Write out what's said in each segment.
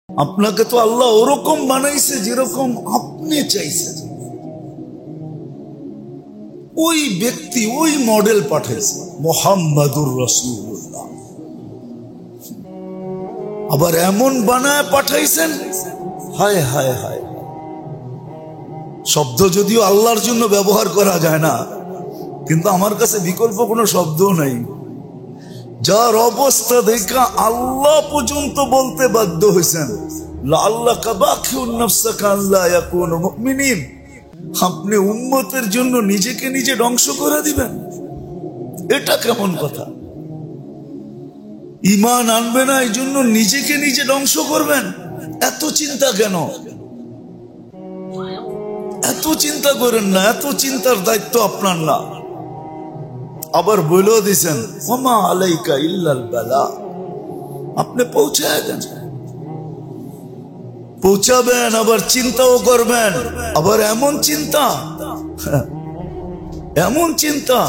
আপনাকে তো আল্লাহ ওরকম বানাইছে যেরকম আপনি চাইছেন। ওই ব্যক্তি ওই মডেল পাঠাইছে মুহাম্মাদুর রাসূলুল্লাহ। আবার এমন বানায় পাঠাইছেন, হায় হায় হায়। শব্দ যদিও আল্লাহর জন্য ব্যবহার করা যায় না, কিন্তু আমার কাছে বিকল্প কোনো শব্দ নাই। যার অবস্থা দেখা আল্লাহ পর্যন্ত বলতে বাধ্য হয়েছেন, লাআল্লাকা বাখিউন নাফসাকা আল্লা ইয়াকুনু মুমিনিন। আপনি উম্মতের জন্য নিজেকে নিজে ধ্বংস করে দিবেন, এটা কেমন কথা? ঈমান আনবে না এই জন্য নিজেকে নিজে ধ্বংস করবেন? এত চিন্তা কেন? এত চিন্তা করেন না, এত চিন্তার দায়িত্ব আপনার না। আবার বলেও দিছেন ওমা আলাইকা ইল্লাল বালা। আপনি পৌঁছায় দেন, পৌঁছাবেন, আবার চিন্তাও করবেন। আবার এমন চিন্তা, এমন চিন্তা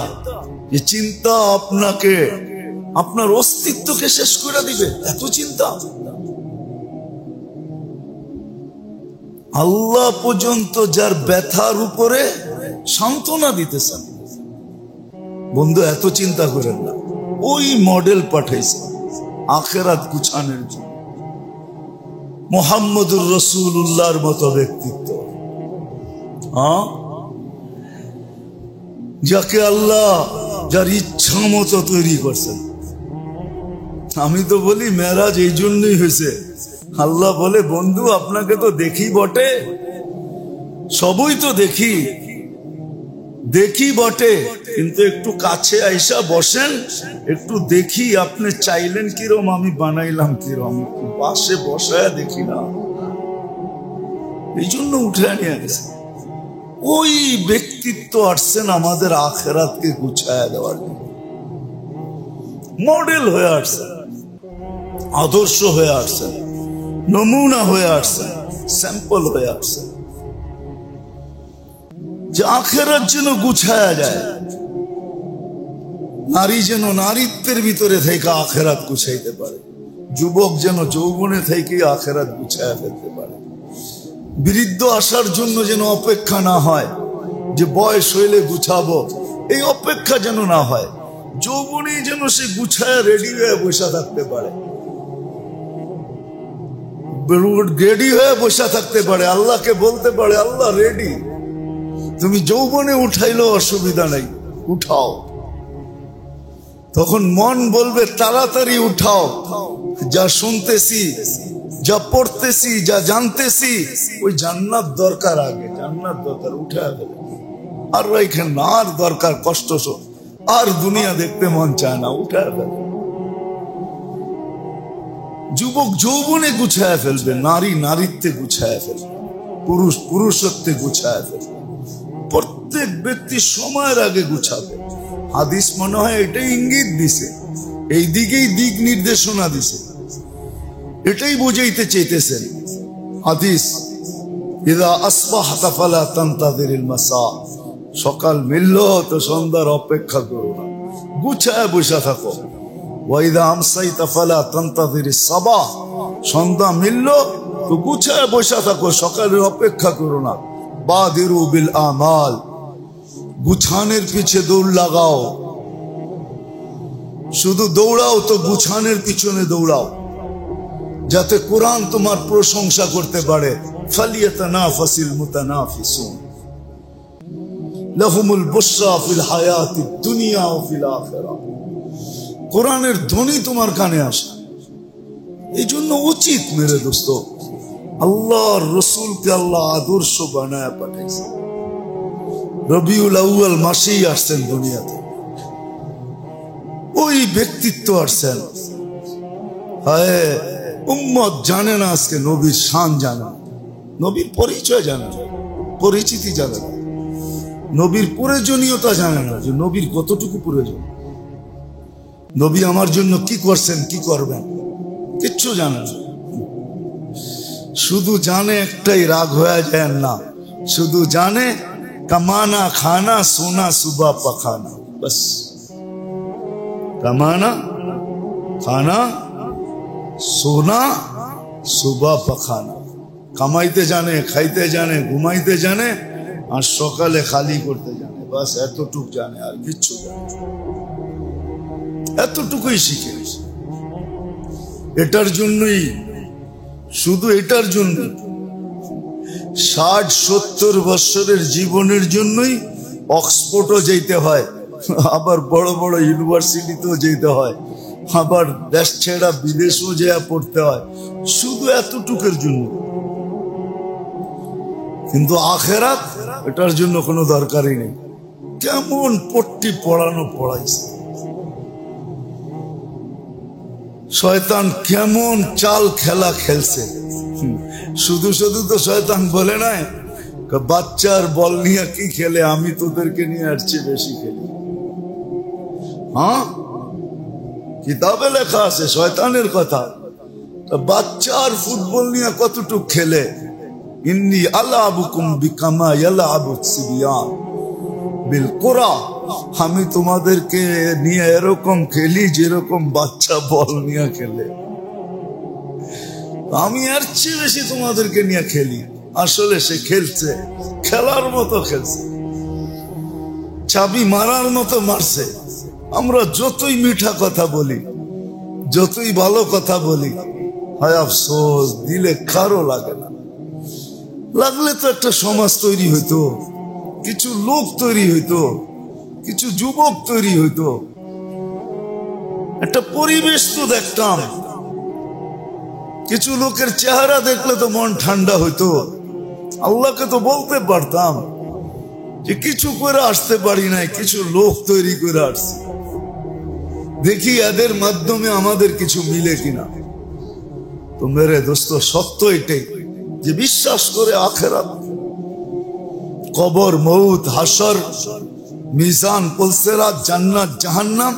যে চিন্তা আপনাকে, আপনার অস্তিত্বকে শেষ করে দিবে। এত চিন্তা। আল্লাহ পর্যন্ত যার ব্যথার উপরে সান্ত্বনা দিতেছেন। বন্ধু এত চিন্তা করেন না, ওই মডেল পাঠাইছে আখিরাত গুছানোর জন্য। মুহাম্মদুর রাসূলুল্লাহর মতো ব্যক্তিত্ব, যাকে আল্লাহ যার ইচ্ছা মতো তৈরি করছেন। আমি তো বলি মেরাজ এই জন্যই হয়েছে। আল্লাহ বলে বন্ধু আপনাকে তো দেখি বটে, সবই তো দেখি, দেখি বটে, কিন্তু একটু কাছে আইসা বসেন, একটু দেখি আপনি চাইলেন কিরম, আমি বানাইলাম কিরম, পাশে বসায় দেখি না, এই জন্য উঠে নিয়ে গেছে। ওই ব্যক্তিত্ব আসছেন আমাদের আখিরাতকে গুছায় দেওয়ার জন্য। মডেল হয়ে আসছেন, আদর্শ হয়ে আসছেন, নমুনা হয়ে আসছেন, স্যাম্পল হয়ে আসছেন, যে আখিরাত যেন গুছায়া যায়। নারী যেন নারীত্বের ভিতরে থেকে আখিরাত গুছাইতে পারে, যুবক যেন যৌবনে থেকে আখিরাত গুছায়া ফেলতে পারে। বৃদ্ধ আসার জন্য যেন অপেক্ষা না হয় যে বয়স হইলে গুছাবো, এই অপেক্ষা যেন না হয়। যৌবনে যেন সে গুছায়া রেডি হয়ে বসে থাকতে পারে, রেডি হয়ে বসে থাকতে পারে, আল্লাহকে বলতে পারে আল্লাহ রেডি, তুমি যৌবনে উঠাইলো অসুবিধা নাই, উঠাও। তখন মন বলবে তাড়াতাড়ি উঠাও, যা শুনতেছি, যা পড়তেছি, যা জানতেছি, ওই জান্নাত দরকার, আগে জান্নাত দরকার, উঠে গেলে আর এখানে না, আর দরকার কষ্ট, আর দুনিয়া দেখতে মন চায় না, উঠে গেলে। যুবক যৌবনে গুছায় ফেলবে, নারী নারীত্বে গুছায় ফেলবে, পুরুষ পুরুষত্বে গুছায় ফেলবে। প্রত্যেক ব্যক্তি সময়ের আগে গুছাবে। হাদিস মনে হয় এটাই ইঙ্গিত দিছে, এই দিকেই দিক নির্দেশনা দিছে, এটাই বুঝাইতে চাইতেছেন হাদিস। ইযা আসবাহতা ফালা তানতাযিরিল মাসা। সকাল মিলল তো সন্ধ্যার অপেক্ষা করো না, গুছায় বসে থাকো। ওয়া ইযা আমসাইতা ফালা তানতাযিরিস সাবাহ। সন্ধ্যা মিলল তো গুছায় বসে থাকো, সকালের অপেক্ষা করো না। বাদিরু বিল আমাল। গুছানের পিছে দৌড় লাগাও, শুধু দৌড়াও তো গুছানের পিছনে দৌড়াও, যাতে কোরআন তোমার প্রশংসা করতে পারে। ফালিয়াতানাফাসিল মুতানাফিসুন লাহুমুল বুশরা ফিল হায়াতিদ দুনিয়া ওয়া ফিল আখিরাহ। কোরআনের ধ্বনি তোমার কানে আসে। এই জন্য উচিত মেরে দোস্ত, আল্লাহর রাসূলকে আল্লাহ আদর্শ বানায় পাঠাইছে। রবিউল আউয়াল মাসেই আসছেন দুনিয়াতে, ওই ব্যক্তিত্ব আসছেন। হায় উম্মত জানে না আজকে নবীর শান জানে না, নবীর পরিচয় জানে না, পরিচিতি জানে না, নবীর প্রয়োজনীয়তা জানে না, যে নবীর কতটুকু প্রয়োজন, নবী আমার জন্য কি করছেন, কি করবেন, কিচ্ছু জানে না। শুধু জানে একটাই, রাগ হয়ে যায় না, শুধু জানে কামানা খানা সোনা সুবা পখানা, বস। কামানা খানা সোনা সুবা পাখানা, কামাইতে জানে, খাইতে জানে, ঘুমাইতে জানে, আর সকালে খালি করতে জানে, বাস এতটুক জানে, আর কিচ্ছু জানে, এতটুকুই শিখে। এটার জন্যই, শুধু এটার জন্য 60-70 বছরের জীবনের জন্যই অক্সফোর্ডও যেতে হয়, আবার বড় বড় ইউনিভার্সিটিতেও যেতে হয়, আবার দেশ ছেড়া বিদেশও যেয়ে পড়তে হয়, শুধু এতটুকুর জন্য। কিন্তু আখেরাত এটার জন্য কোনো দরকারই নেই। কেমন পট্টি পড়ানো পড়াইছে শয়তান, কেমন চাল খেলা খেলছে। শুধু শুধু তো শয়তান বলে নাই বাচ্চার বল নিয়ে কি খেলে, আমি তোদেরকে নিয়ে আসছি বেশি খেলি। হ্যাঁ, কিতাবে লেখা আছে শয়তানের কথা, বাচ্চার ফুটবল নিয়ে কতটুক খেলে। ইন্নী আলাবুকুম বিকামা ইয়ালাবুস সিবিয়ান বিল কুরা, আমি তোমাদেরকে নিয়ে এরকম খেলি যেরকম বাচ্চা বল নিয়ে খেলে। আমি এর চেয়ে বেশি তোমাদেরকে নিয়ে খেলি। আসলে সে খেলছে, খেলার মতো খেলছে, চাবি মারার মতো মারছে। আমরা যতই মিঠা কথা বলি, যতই ভালো কথা বলি, হায় আফসোস, দিলে কারো লাগে না। লাগলে তো একটা সমাজ তৈরি হইতো, কিছু লোক তৈরি হইতো, কিছু যুবক তৈরি হইতো, একটা পরিবেশ তো দেখতাম। কিছু লোকের চেহারা দেখলে তো মন ঠান্ডা হইতো। আল্লাহকে তো বলতে পারতাম যে কিছু করে আসতে পারি নাই, কিছু লোক তৈরি করে আসছি, দেখি এদের মাধ্যমে আমাদের কিছু মিলে কিনা। তো মেরে দোস্ত, সত্য এটাই যে বিশ্বাস করে আখেরাত, কবর, মউত, হাসর, মিজান, পুলসিরাত, জান্নাত, জাহান্নাম,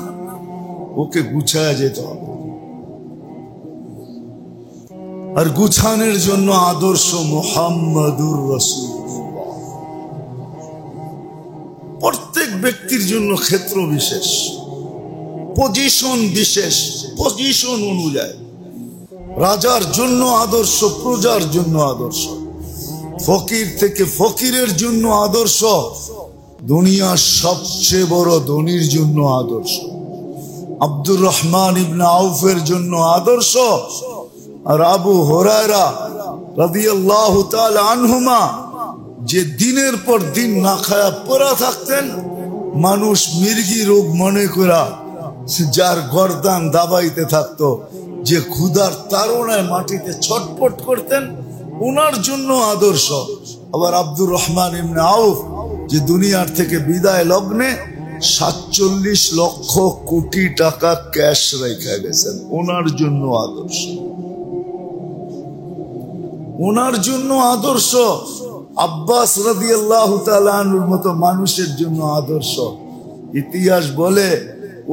ওকে গুছায়া যেতে হবে। আর গুছানোর জন্য আদর্শ মুহাম্মাদুর রাসূলুল্লাহ। প্রত্যেক ব্যক্তির জন্য ক্ষেত্র বিশেষ, পজিশন বিশেষ, পজিশন অনুযায়ী রাজার জন্য আদর্শ, প্রজার জন্য আদর্শ, ফকির থেকে ফকিরের জন্য আদর্শ, দুনিয়ার সবচেয়ে বড় ধনীর জন্য আদর্শ, আব্দুর রহমান ইবনে আউফের জন্য আদর্শ, আর আবু হুরায়রা রাদিয়াল্লাহু তাআলা আনহুমা যে দিনের পর দিন না খায়া পড়া থাকতেন, মানুষ মির্গি রোগ মনে করা যার গর্দান দাবাইতে থাকতো, যে ক্ষুধার তাড়নায় মাটিতে ছটফট করতেন, ওনার জন্য আদর্শ। আবার আব্দুর রহমান ইবনে আউফ যে দুনিয়ার থেকে বিদায় লগ্নে 47 লক্ষ কোটি টাকা ক্যাশ রেখে গেছেন, ওনার জন্য আদর্শ। ওনার জন্য আদর্শ আব্বাস রাদিয়াল্লাহু তাআলা আনহুর মতো মানুষের জন্য আদর্শ। ইতিহাস বলে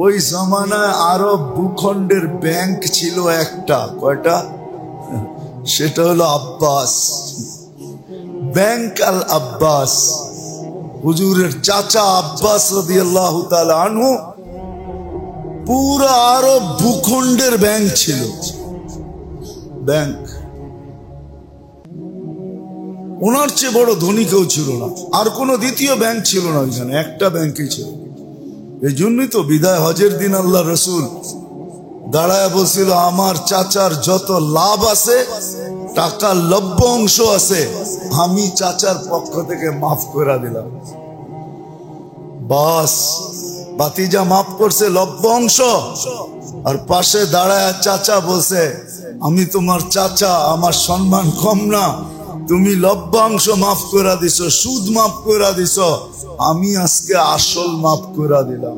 ওই জামানায় আরব ভূখণ্ডের ব্যাংক ছিল একটা, কয়টা? সেটা হলো আব্বাস ব্যাংক, আল আব্বাস। হুজুরের চাচা আব্বাস রাদিয়াল্লাহু তাআলা আনহু পুরো আরব ভূখণ্ডের ব্যাংক ছিল, ব্যাংক। ওনার চেয়ে বড় ধনী কেউ ছিল না, আর কোনো দ্বিতীয় ব্যাংক ছিল না ওইখানে, একটা ব্যাংকই ছিল। এই জন্যই তো বিদায় হজের দিন আল্লাহ রসুল দাঁড়ায় বলছিল, আমার চাচার যত লাভ আছে, টাকার লব্য অংশ আছে, আমি চাচার পক্ষ থেকে মাফ করে দিলাম। বাস, বাতিজা মাফ করছে লব্য অংশ, আর পাশে দাঁড়ায় চাচা বলছে, আমি তোমার চাচা, আমার সম্মান কম না, তুমি লভ্যাংশ মাফ করে দিছো, সুদ মাফ করে দিছো, আমি আজকে আসল মাফ করে দিলাম,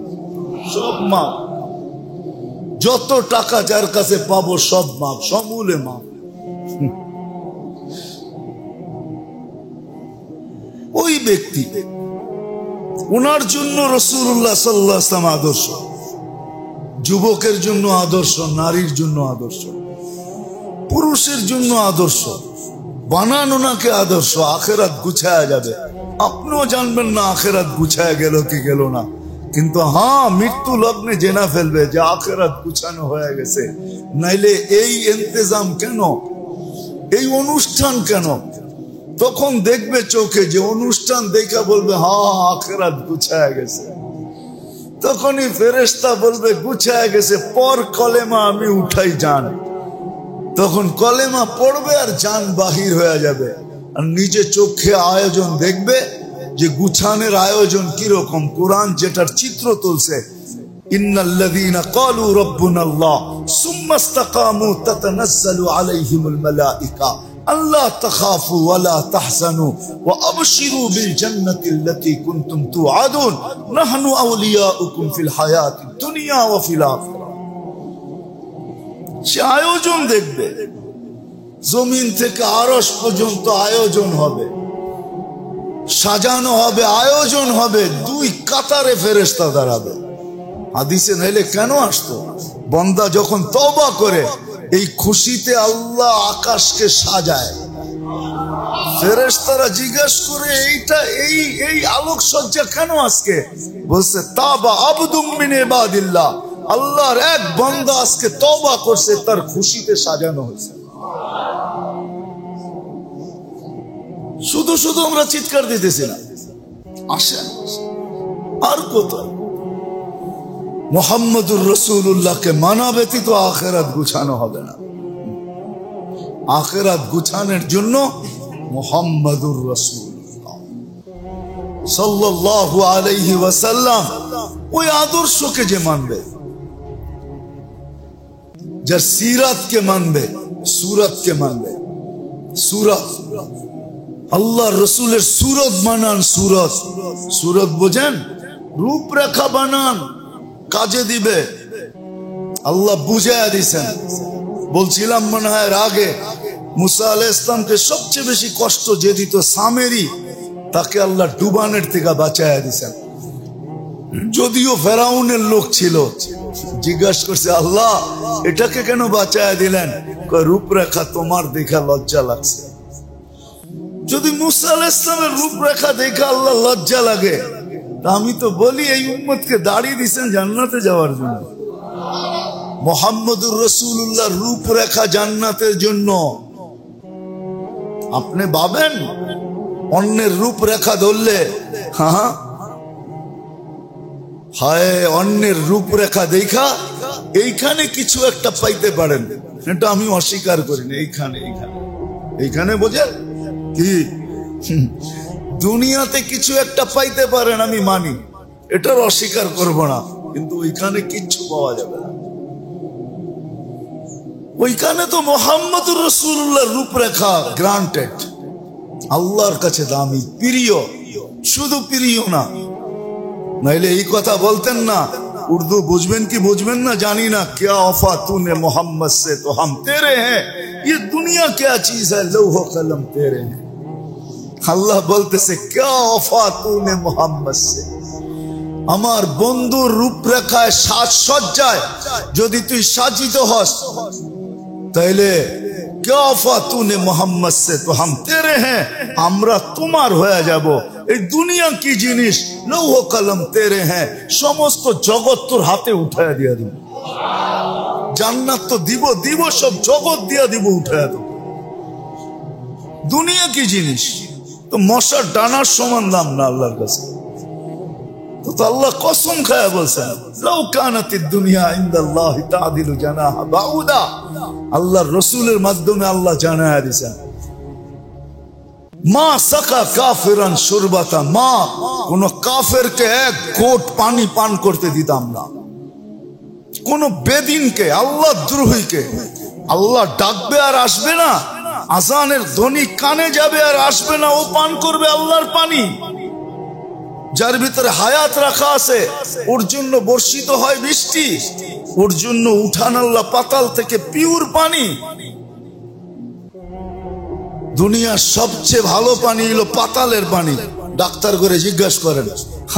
সব মাফ। যত টাকা যার কাছে পাবো সব মাফ, সমূলে মাফ। ওই ব্যক্তি, ওনার জন্য রাসূলুল্লাহ সাল্লাল্লাহু আলাইহি ওয়াসাল্লাম আদর্শ। যুবকের জন্য আদর্শ, নারীর জন্য আদর্শ, পুরুষের জন্য আদর্শ। বানান ওনাকে আদর্শ, আখেরাত গুছায়া যাবে। আপনিও জানবেন না আখেরাত গুছায়া গেল কি গেল না, কিন্তু হ্যাঁ, মৃত্যু লগ্নে জেনা ফেলবে যে আখেরাত গুছানো হয়ে গেছে। নাইলে এই ইন্তজাম কেন? এই অনুষ্ঠান কেন? তখন দেখবে চোখে যে অনুষ্ঠান দেখা বলবে হ্যাঁ আখিরাত গুছায় গেছে। তখনই ফেরেশতা বলবে গুছায় গেছে, পর কলেমা আমি উঠাই জান। তখন কলেমা পড়বে আর জান বাহির হয়ে যাবে। আর নিজে চোখে আয়োজন দেখবে যে গুছানের আয়োজন কিরকম। কোরআন যেটার চিত্র তুলছে, ইন্নাল্লাযীনা ক্বালু রাব্বুনাল্লাহ সুম্মা ইসতাকামু তাতানাজ্জালু আলাইহিমুল মালায়েকা আল্লা তাখাফু ওয়া লা তাহজানু ওয়া আবশিরু বিল জান্নাতিল্লাতী কুনতুম তুআদুন নাহনু আউলিয়াউকুম ফিল হায়াতিদ দুনিয়া ওয়া ফিল আখিরাহ। সে আয়োজন দেখবে, জমিন থেকে আরশ পর্যন্ত আয়োজন হবে, সাজানো হবে, আয়োজন হবে, দুই কাতারে ফেরেশতা দাঁড়াবে। হাদিসে নাইলে কেন আসতো? বান্দা যখন তওবা করে এই খুশিতে আল্লাহ আকাশকে সাজায়। ফেরেশতারা জিজ্ঞাসা করে এইটা এই আলোকসজ্জা কেন আজকে? বলছে তাবা আবদুম মিন ইবাদিল্লাহ, আল্লাহর এক বান্দা আজকে তওবা করছে, তার খুশিতে সাজানো হয়েছে। শুধু শুধু আমরা চিৎকার দিতেছি না, আসেন আর কোথায়? মুহাম্মদুর রাসূলুল্লাহকে মানা ব্যতীত আখিরাত গুছানো হবে না। আখিরাত গুছানোর জন্য মুহাম্মদুর রাসূলুল্লাহ সাল্লাল্লাহু আলাইহি ওয়াসাল্লাম ওই আদর্শকে যে মানবে, যার সিরাতকে মানবে, সুরতকে মানবে। সুরত আল্লাহ রসুলের সুরত বানান। সুরত সুরত বোঝেন? রূপরেখা বানান, কাজে দিবে। আল্লাহ বুঝাইয়া দিছেন। বলছিলাম মনে হয় আগে, মুসা আলাইহিস সালামকে সবচেয়ে বেশি কষ্ট যে দিত সামেরি, তাকে আল্লাহ ডুবানের থেকে বাঁচাইয়া দিছেন। যদিও ফেরাউনের লোক ছিল, জিজ্ঞাসা করছে আল্লাহ এটাকে কেন বাঁচাইয়া দিলেন? রূপরেখা তোমার দেখা লজ্জা লাগছে। যদি মুসা আলাইহিস সালামের রূপরেখা দেখে আল্লাহ লজ্জা লাগে, আমি তো বলি এই উম্মতকে দাঁড়িয়ে দিচ্ছেন জান্নাতে যাওয়ার জন্য। মুহাম্মদুর রাসূলুল্লাহ রূপরেখা জান্নাতের জন্য। আপনি ভাবেন অন্যের রূপরেখা ধরলে, হ্যাঁ হায় অন্যের রূপরেখা দেখা এইখানে কিছু একটা পাইতে পারেন, এটা আমি অস্বীকার করি না। এইখানে এইখানে এইখানে বোঝেন কি দুনিয়াতে কিছু একটা পাইতে পারেন, আমি মানি, এটার অস্বীকার করব না, কিন্তু ওইখানে কিচ্ছু পাওয়া যাবে না। ওইখানে তো মুহাম্মদুর রাসূলুল্লাহ রূপরেখা গ্রান্টেড, আল্লাহর কাছে দামি, প্রিয়। শুধু প্রিয় না, নাইলে এই কথা বলতেন না। উর্দু বুঝবেন কি বুঝবেন না জানি না। क्या वफा तूने मोहम्मद से तो हम तेरे हैं, ये दुनिया क्या चीज है, लौह कलम तेरे हैं। আল্লাহ বলতেছে क्या वफा तूने मोहम्मद से, আমার বন্ধুর রূপরেখায় সাজসজ্জায় যদি তুই সাজিত হস, তাইলে क्या वफा तूने मोहम्मद से तो हम तेरे हैं, আমরা তোমার হয়ে যাব। এই দুনিয়া কি জিনিস, লৌহ কলম তেরে হ্যাঁ, সমস্ত জগৎ তোর হাতে উঠায় দিয়া দিব। জান্নাত তো দিব দিব, সব জগৎ দিয়া দিব, উঠায় দেব। দুনিয়া কি জিনিস, তো মশার ডানার সমান দাম না আল্লাহর কাছে। তো আল্লাহ কসম খায়া বলছেন লাউ কানাতিদ দুনিয়া ইনদাল্লাহি তা'দিলু জানাহা বাউদা। আল্লাহর রাসূলের মাধ্যমে আল্লাহ জানায়া দিয়েছেন মা সাকা কাফিরান শুরবাতা মা, কোন কাফেরকে এক ঘোট পানি পান করতে দিতাম না। কোন বেদিনকে, আল্লাহ দ্রোহীকে আল্লাহ ডাকবে আর আসবে না, আজানের ধ্বনি কানে যাবে আর আসবে না, ও পান করবে আল্লাহর পানি। যার ভিতরে হায়াত রাখা আছে, ওর জন্য বর্ষিত হয় বৃষ্টি, ওর জন্য উঠান আল্লাহ পাতাল থেকে পিওর পানি। দুনিয়ার সবচেয়ে ভালো পানি হলো পাতালের পানি। ডাক্তার করে জিজ্ঞাসা করেন,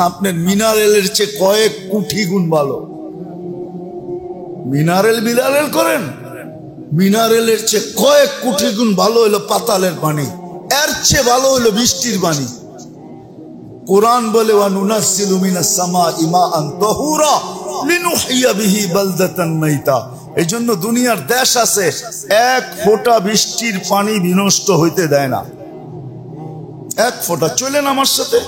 আপনার মিনারেলের চেয়ে কয়েক কোটি গুণ ভালো। মিনারেল করেন, মিনারেলের চেয়ে কয়েক কোটি গুণ ভালো হলো পাতালের পানি, এর চেয়ে ভালো হলো বৃষ্টির পানি। কোরআন বলে ওয়ানুনাজ্জিলু মিনাস সামাই মাআন তাহুরা লিনুহইয়া বিহি বালদাতান মাইতা, এই জন্য দুনিয়ার দেশ আছে এক ফোঁটা বৃষ্টির পানি বিনষ্ট হইতে দেয় না। এক ফোঁটা। চলেন আমার সাথে,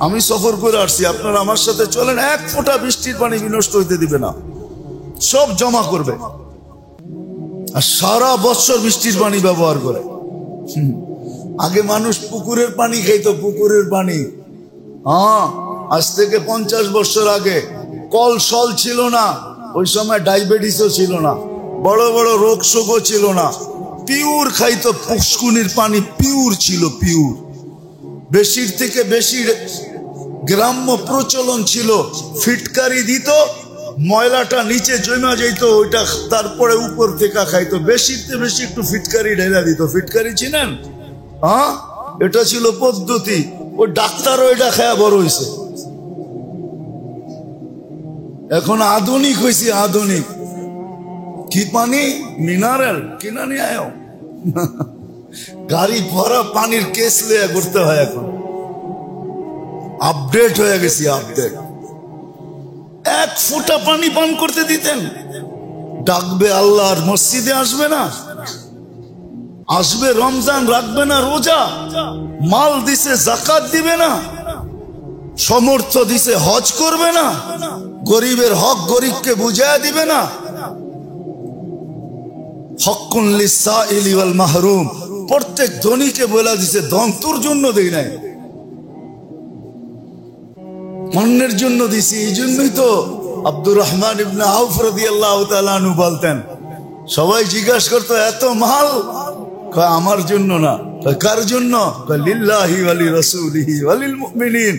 আমি সফর করে আসছি, আপনারা আমার সাথে চলেন, এক ফোঁটা বৃষ্টির পানি বিনষ্ট হইতে দিবে না, সব জমা করবে আর সারা বছর বৃষ্টির পানি ব্যবহার করে। আগে মানুষ পুকুরের পানি খাইতো, পুকুরের পানি। হ্যাঁ, আজ থেকে 50 বছর আগে কল সল ছিল না, ওই সময় ডায়াবেটিসও ছিল না, বড় বড় রোগ শোকও ছিল না, পিওর খাইতো, পুষ্কুনির পানি পিওর ছিল, পিওর। বেশির থেকে বেশি গ্রাম্য প্রচলন ছিল, ফিটকারি দিত, ময়লাটা নিচে জমা যেত, ওইটা তারপরে উপর থেকে খাইতো। বেশির থেকে বেশি একটু ফিটকারি ঢেলা দিত। ফিটকারি চিনেন? হ্যাঁ, এটা ছিল পদ্ধতি। ওই ডাক্তারও এটা খায়া বড় হয়েছে। এখন আধুনিক হয়েছে, আধুনিক। কি পানি? মিনারেল কিনা নিয়ে আয়, গাড়ি ভরা পানির কেস লিয়ে করতে হয়। এখন আপডেট হয়ে গেছি, আপডেট। এক ফোঁটা পানি পান করতে দিতেন? ডাকবে আল্লাহর মসজিদে আসবে না, আসবে রমজান রাখবে না রোজা, মাল দিছে যাকাত দিবে না, সমর্থ দিছে হজ করবে না, গরিবের হক গরিবকে বুঝায় দিবে না। হক্কুন লিসাইলি ওয়াল মাহরুম, প্রত্যেক ধনীকে বলে দিছে, ধন তোর জন্য দেই নাই, অন্যের জন্য দিছি। এই জন্যই তো আব্দুর রহমান ইবনে আউফ রাদিয়াল্লাহু তাআলা আনহু বলতেন, সবাই জিজ্ঞাসা করতো এত মাল, কয় আমার জন্য না। কার জন্য? কয় লিল্লাহি ওয়া লিরাসূলিহি ওয়া লিল মুমিনিন,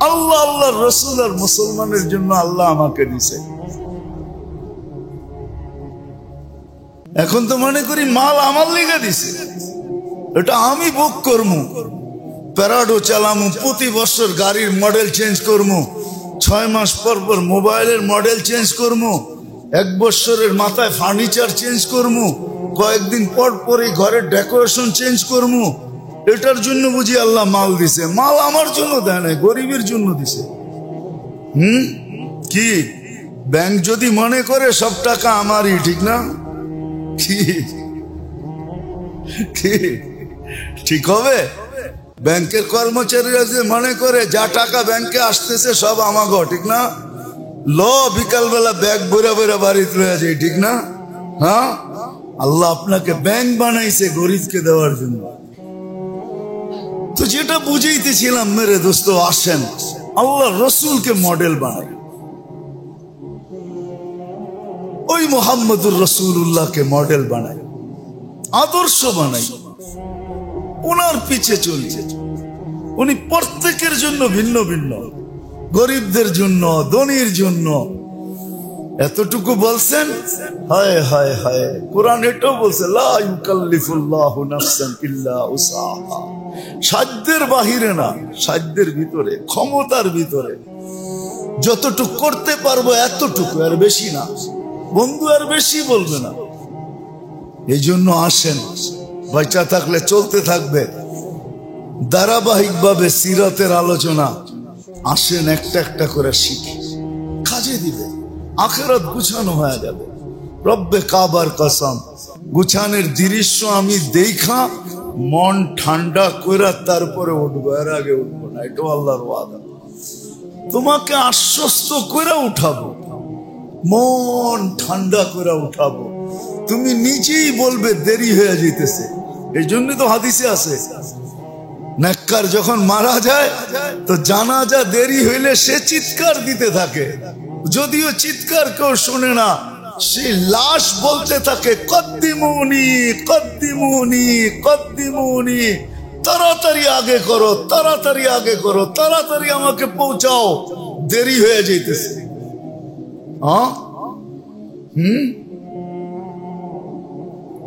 আল্লাহ, আল্লাহর রাসূল আর মুসলমানের জন্য আল্লাহ আমাকে দিয়েছে। এখন তো মনে করি মাল আমার লিগে দিছে, এটা আমি ভোগ করবো, প্যারাডো চালামু, প্রতি বছর গাড়ির মডেল চেঞ্জ করবো, 6 মাস পর পর মোবাইলের মডেল চেঞ্জ করবো, 1 বছরের মাথায় ফার্নিচার চেঞ্জ করবো, কয়েকদিন পর পরই ঘরের ডেকোরেশন চেঞ্জ করবো। এটার জন্য বুঝি আল্লাহ মাল দিছে? মাল আমার জন্য দেয় নাই, গরিবের জন্য দিছে। কি ব্যাংক যদি মনে করে সব টাকা আমারই, ঠিক না? ঠিক হবে? ব্যাংকের কর্মচারীরা যে মনে করে যা টাকা ব্যাংকে আসতেছে সব আমাগো, ঠিক না? বিকালবেলা ব্যাগ বইরা বইরা বাড়িতে লয়ে যায়, ঠিক না? হ্যাঁ, আল্লাহ আপনাকে ব্যাংক বানাইছে গরিবকে দেওয়ার জন্য। তো যেটা বুঝাইতেছিলাম মেরে দোস্ত, আসেন আল্লাহ রসুলকে মডেল বানাই, ওই মুহাম্মদুর রাসূলুল্লাহকে মডেল বানাই, আদর্শ বানাই, ওনার পিছে চলি। উনি প্রত্যেকের জন্য ভিন্ন ভিন্ন, গরিবদের জন্য, ধনীর জন্য। এতটুকু বলছেন, হায় হায় হায়, কোরআন এটাও বলছে, লা ইউকাল্লিফুল্লাহু নাফসান ইল্লা উসআহা। সাধ্যের বাহিরে না, সাধ্যের ভিতরে, ক্ষমতার ভিতরে যতটুকু করতে পারবো এতটুকু, আর বেশি না। বন্ধু আর বেশি বলবে না। এই জন্য আসেন, বাঁচা থাকলে চলতে থাকবে ধারাবাহিক ভাবে সিরাতের আলোচনা। আসেন একটা একটা করে শিখি, কাজে দিবে, আখিরাত গুছানো হয়ে যাবে। রব্বে কাবার কসম, গুছানের দৃশ্য আমি দেখা মন ঠান্ডা করে তারপরে উঠবো, এর আগে উঠবো না। এটা আল্লাহর ওয়াদা। তোমাকে আশ্বস্ত করে উঠাবো, মন ঠান্ডা করে উঠাবো। তুমি নিজেই বলবে দেরি হয়ে যেতেছে। এই জন্য তো হাদিসে আছে, নেককার যখন মারা যায় তো জানাজা দেরি হইলে সে চিৎকার দিতে থাকে, যদিও চিৎকার কেউ শোনে না। সে লাশ বলতে থাকে, কদ্দিমুনি কদ্দিমুনি কদ্দিমুনি, তাড়াতাড়ি আগে করো, তাড়াতাড়ি আগে করো, তাড়াতাড়ি আমাকে পৌঁছাও, দেরি হয়ে যাইতেছে।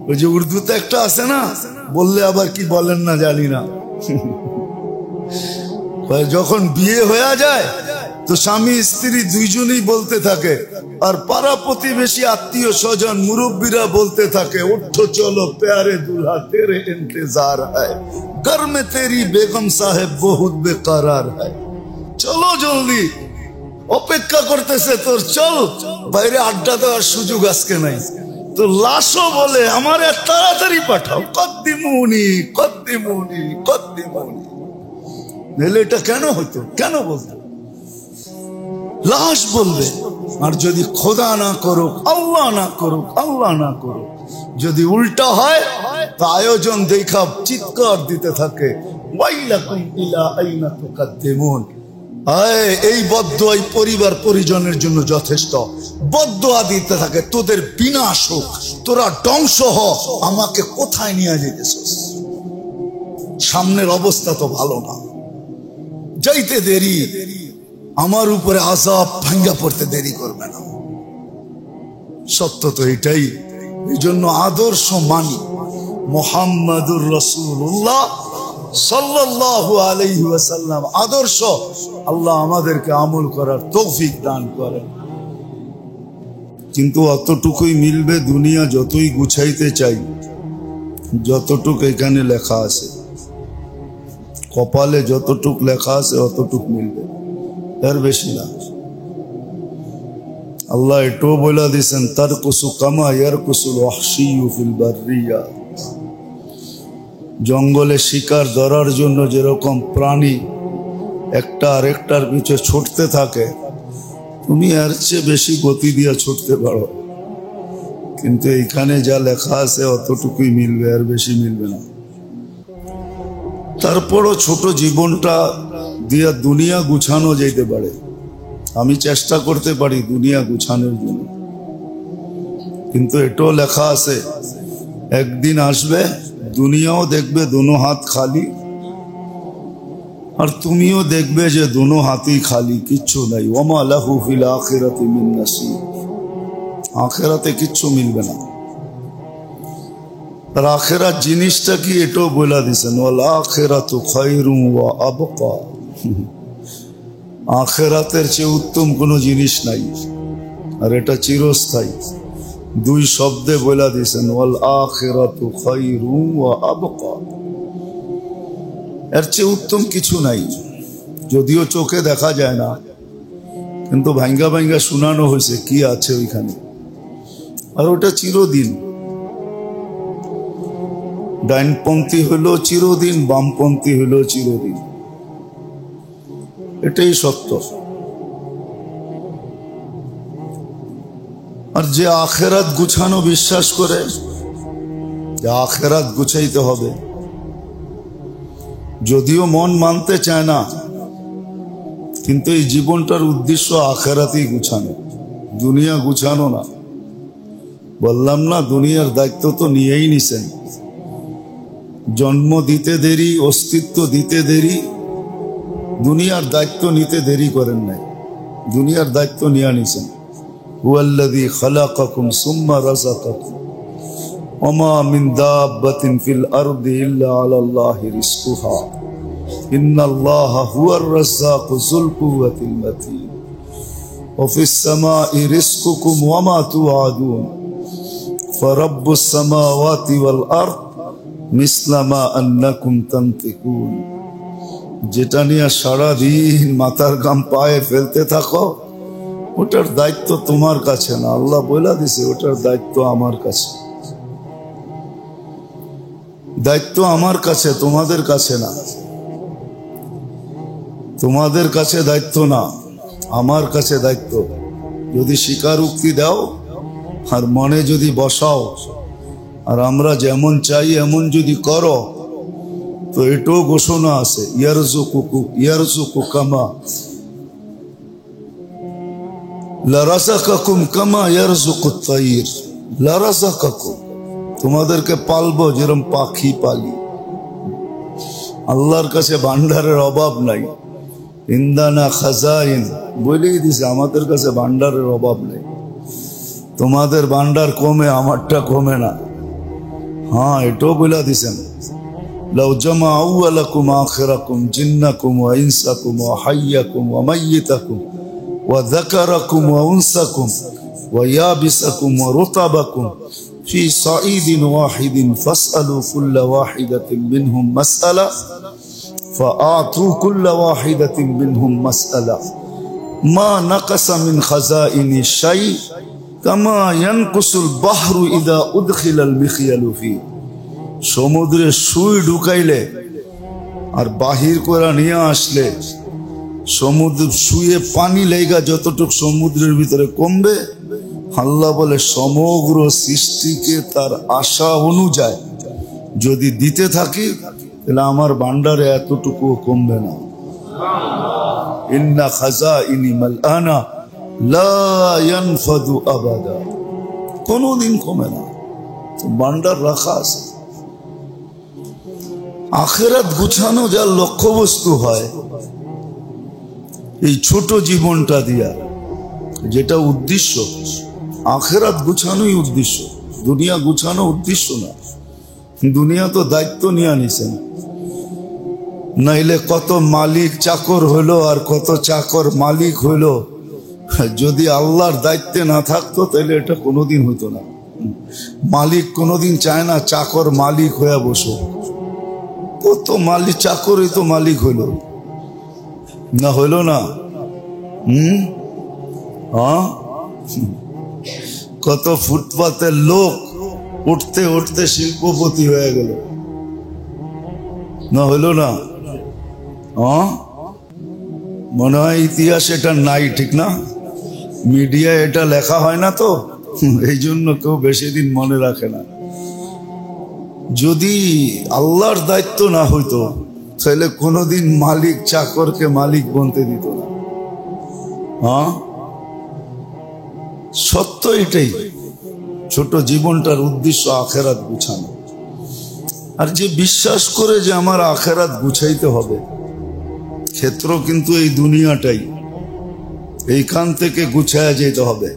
ওই যে উর্দুতে একটা আছে না, বললে আবার কি বলেন না জানি না, যখন বিয়ে হয়ে যায় তো স্বামী স্ত্রী দুইজনই বলতে থাকে, আর পাড়া প্রতিবেশী আত্মীয় স্বজন মুরব্বীরা বলতে থাকে, উঠো চলো প্যারে দুल्हा तेरे इंतजार है, घर में तेरी बेगम साहेब बहुत बेकरार है, চলো জলদি। অপেক্ষা করতেছে তোর, চল বাইরে আড্ডা দেওয়ার সুযোগ আজকে নাই। তো লাশও বলে আমার তাড়াতাড়ি পাঠাও, কদ্দিমুনি কদ্দিমুনি কদ্দিমুনি। নাহলে এটা কেন হতো, কেন বলতো? লাশ বলবে। আর যদি খোদা না করুক, আল্লাহ না করুক, আল্লাহ না করুক, যদি উল্টা হয় তা আয়োজন দেখা চিৎকার দিতে থাকে, ওয়াইলাকুম ইলা আইনা তুকাদ্দিমুন। এই বদদোয়া পরিবার পরিজনের জন্য যথেষ্ট। বদদোয়া দিতে থাকে, তোদের বিনাশ হোক, তোরা ধ্বংস হ, আমাকে কোথায় নিয়ে যেতেছিস? সামনের অবস্থা তো ভালো না, যাইতে দেরি, আমার উপরে আযাব ভাঙ্গা পড়তে দেরি করবে না। সত্য তো এটাই। এই জন্য আদর্শ মানি মুহাম্মাদুর রাসূলুল্লাহ সাল্লাল্লাহু আলাইহি ওয়াসাল্লাম আদর্শ। আল্লাহ আমাদেরকে আমল করার তৌফিক দান করেন। কিন্তু অতটুকুই মিলবে, দুনিয়া যতই গুছাইতে চাই, যতটুক এখানে লেখা আছে, কপালে যতটুক লেখা আছে অতটুক মিলবে, এর বেশি না। আল্লাহ এটাও বলে দিয়েছেন, তারকুসু কামা ইয়ারকুসুল ওয়াহশিয়্যু ফিল বাররিয়া। জঙ্গলে শিকার ধরার জন্য যেরকম প্রাণী একটা আরেকটার পিছে ছুটতে থাকে, তুমি এর চেয়ে বেশি গতি দিয়ে ছুটতে পারো। কিন্তু এইখানে যা লেখা আছে অতটুকুই মিলবে, আর বেশি মিলবে না। তারপরও ছোট জীবনটা দিয়ে দুনিয়া গুছানো যেতে পারে। আমি চেষ্টা করতে পারি দুনিয়া গুছানোর জন্য, কিন্তু এটাও লেখা আছে একদিন আসবে দুনিয়াও দেখবে দোনো হাত খালি, আর তুমিও দেখবে যে দোনো হাতই খালি, কিচ্ছু নাই। ওমা লাহু ফিল আখিরাতি মিন নাসিব। আখিরাতে কিচ্ছু মিলবে না। আর আখিরাত জিনিসটা কি এটাও বলে দিয়েছেন, ওয়াল আখিরাতু খায়রুন ওয়া আবকা। আখিরাতের চেয়ে উত্তম কোনো জিনিস নাই, আর এটা চিরস্থায়ী। দুই শব্দে বলে দিয়েছেন, ওয়াল আখিরাতু খায়রুন ওয়া আবকা। এর চেয়ে উত্তম কিছু নাই। যদিও চোখে দেখা যায় না, কিন্তু ভাঙ্গা ভাঙ্গা শোনানো হয়েছে কি আছে ওইখানে। আর ওটা চিরদিন। ডাইনপন্থী হলো চিরদিন, বামপন্থী হলো চিরদিন, এটাই সত্য। আর যে আখেরাত গুছানো বিশ্বাস করে, যে আখেরাত গুছাইতে হবে, যদিও মন মানতে চায় না, কিন্তু এই জীবনটার উদ্দেশ্য আখেরাতেই গুছানো, দুনিয়া গুছানো না। বললাম না, দুনিয়ার দায়িত্ব তো নিয়েই নিছেন। জন্ম দিতে দেরি, অস্তিত্ব দিতে দেরি, দুনিয়ার দায়িত্ব নিতে দেরি করেন নাই, দুনিয়ার দায়িত্ব নিয়ে নিছেন। হুয়াল্লাযী খালাকাকুম সুম্মা রাযাকাকুম ওয়া মা মিন দাব্বাতিন ফিল আরদি ইল্লা আলাল্লাহি রিজকুহা ইন্নাল্লাহা হুয়ার রাজ্জাকু যুল কুওয়াতিল মাতিন ওয়া ফিস সামাই রিজকুকুম ওয়া মা তুআদুন ফারাব্বুস সামাওয়াতি ওয়াল আরদ মিসলা মা আন্নাকুম তানতিকুন। যেটা নিয়ে সারাদিন মাথার ঘাম পায়ে ফেলতে থাকো, ওটার দায়িত্ব তোমার কাছে না। আল্লাহ বলে দিছে ওটার দায়িত্ব আমার কাছে। দায়িত্ব আমার কাছে, তোমাদের কাছে না। তোমাদের কাছে দায়িত্ব না, আমার কাছে দায়িত্ব। যদি স্বীকারোক্তি দাও আর মনে যদি বসাও, আর আমরা যেমন চাই এমন যদি করো, তো এটাও ঘোষণা আছে, ইয়ারযুকু কামা লারাযাকাকুম কামা ইয়ারযুকুত তাইর। লারাযাকাকুম, তোমাদেরকে পালবো যেরকম পাখি পালি। আল্লাহর কাছে ভান্ডারের অভাব নাই। ইন্দানা খাজাইন বলেই দিছে, আমাদের কাছে ভান্ডারের অভাব নেই। তোমাদের ভান্ডার কমে, আমারটা কমে না। হ্যাঁ, এটাও বলে দিছেন, লাউ জামা আউয়ালাকুম আখিরাকুম জিন্নাকুম ওয়া ইনসাকুম ওয়া হাইয়াকুম ওয়া মাইয়িতাকুম ওয়া যাকারাকুম ওয়া উনসাকুম ওয়া ইয়াবিসাকুম ওয়া রুতাবাকুম ফি সাঈদিন ওয়াহিদিন ফাসআলু কুল্লা ওয়াহিদাতিন মিনহুম মাসআলা ফাআতু কুল্লা ওয়াহিদাতিন মিনহুম মাসআলা মা নাকাসা মিন খাজাইনি শাই কামা ইয়ানকুসুল বাহরু ইদা উদখিলাল মিখিয়ালু ফি। সমুদ্রে সুই ঢুকাইলে আর বাহির করে নিয়ে আসলে সমুদ্র সুয়ে পানি লেগা যতটুকু সমুদ্রের ভিতরে কমবে, আল্লাহ বলে সমগ্র সৃষ্টিকে তার আশা অনুযায়ী যদি দিতে থাকি তাহলে আমার ভান্ডারে এতটুকুও কমবে না। ইন্না খাজাইনি মালআনা লা ইয়ানফাদু আবাদা, কোনদিন কমে না, ভান্ডার রাখা আছে। আখিরাত গুছানো যার লক্ষ্যবস্তু হয় এই ছোট জীবনটা দিয়া, যেটা উদ্দেশ্য আখিরাত গুছানোই উদ্দেশ্য, দুনিয়া গুছানো উদ্দেশ্য না। দুনিয়া তো দায়িত্ব নিয়ে নিছেন, নাইলে কত মালিক চাকর হইলো আর কত চাকর মালিক হইলো। যদি আল্লাহর দায়িত্বে না থাকতো তাহলে এটা কোনোদিন হইতো না। মালিক কোনোদিন চায় না চাকর মালিক হয়ে বসো, কত মালিক চাকরই তো মালিক হইল না, হইল না? হ্যাঁ, কত ফুটপাতের লোক উঠতে উঠতে শিল্পপতি হয়ে গেল, না হইল না? মনে হয় ইতিহাস এটা নাই, ঠিক না? মিডিয়া এটা লেখা হয় না তো, এই জন্য কেউ বেশি দিন মনে রাখে না। যদি আল্লাহর দায়িত্ব না হইতো তাহলে কোনোদিন মালিক চাকরকে মালিক বলতে দিত না। হ্যাঁ, সত্য এটাই। ছোট জীবনটার উদ্দেশ্য আখেরাত গুছানো। আর যে বিশ্বাস করে যে আমার আখেরাত গুছাইতে হবে, ক্ষেত্র কিন্তু এই দুনিয়াটাই, এইখান থেকে গুছায়া যেতে হবে।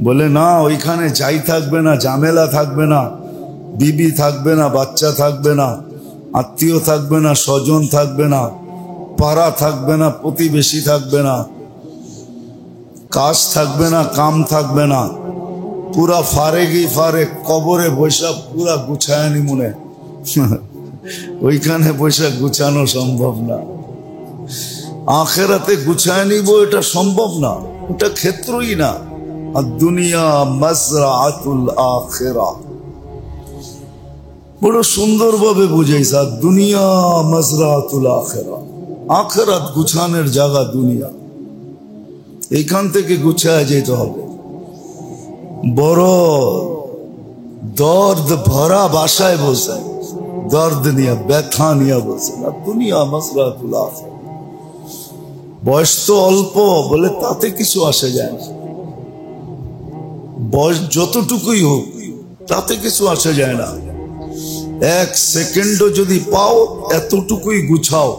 বলে না ওইখানে যাই থাকবে না, ঝামেলা থাকবে না, বিবি থাকবে না, বাচ্চা থাকবে না, আত্মীয় থাকবে না, স্বজন থাকবে না, পাড়া থাকবে না, প্রতিবেশী থাকবে না, কাজ থাকবে না, কাম থাকবে না, পুরা ফারেগি ফারেক, কবরে বৈশাখ পুরা গুছায়নি মনে। ওইখানে বৈশাখ গুছানো সম্ভব না। আখেরাতে গুছায় নিব এটা সম্ভব না, এটা ক্ষেত্রই না। আর দুনিয়া মাজরাআতুল আখিরা, বড় সুন্দর ভাবে বুঝাইছে। আর দুনিয়া মাজরাআতুল আখিরা, আখিরাত গুছানোর জায়গা দুনিয়া, এইখান থেকে গুছায় যেতে হবে। বড় দর্দ ভরা বাসায় বসে, দর্দ নিয়ে, ব্যথা নিয়ে বসে। আর দুনিয়া মাজরাআতুল আখিরা, বয়স তো অল্প বলে তাতে কিছু আসে যায় না, বয়স যতটুকুই হোক তাতে কিছু আসে যায় না। এক সেকেন্ডও যদি পাও এতটুকুই গুছাও,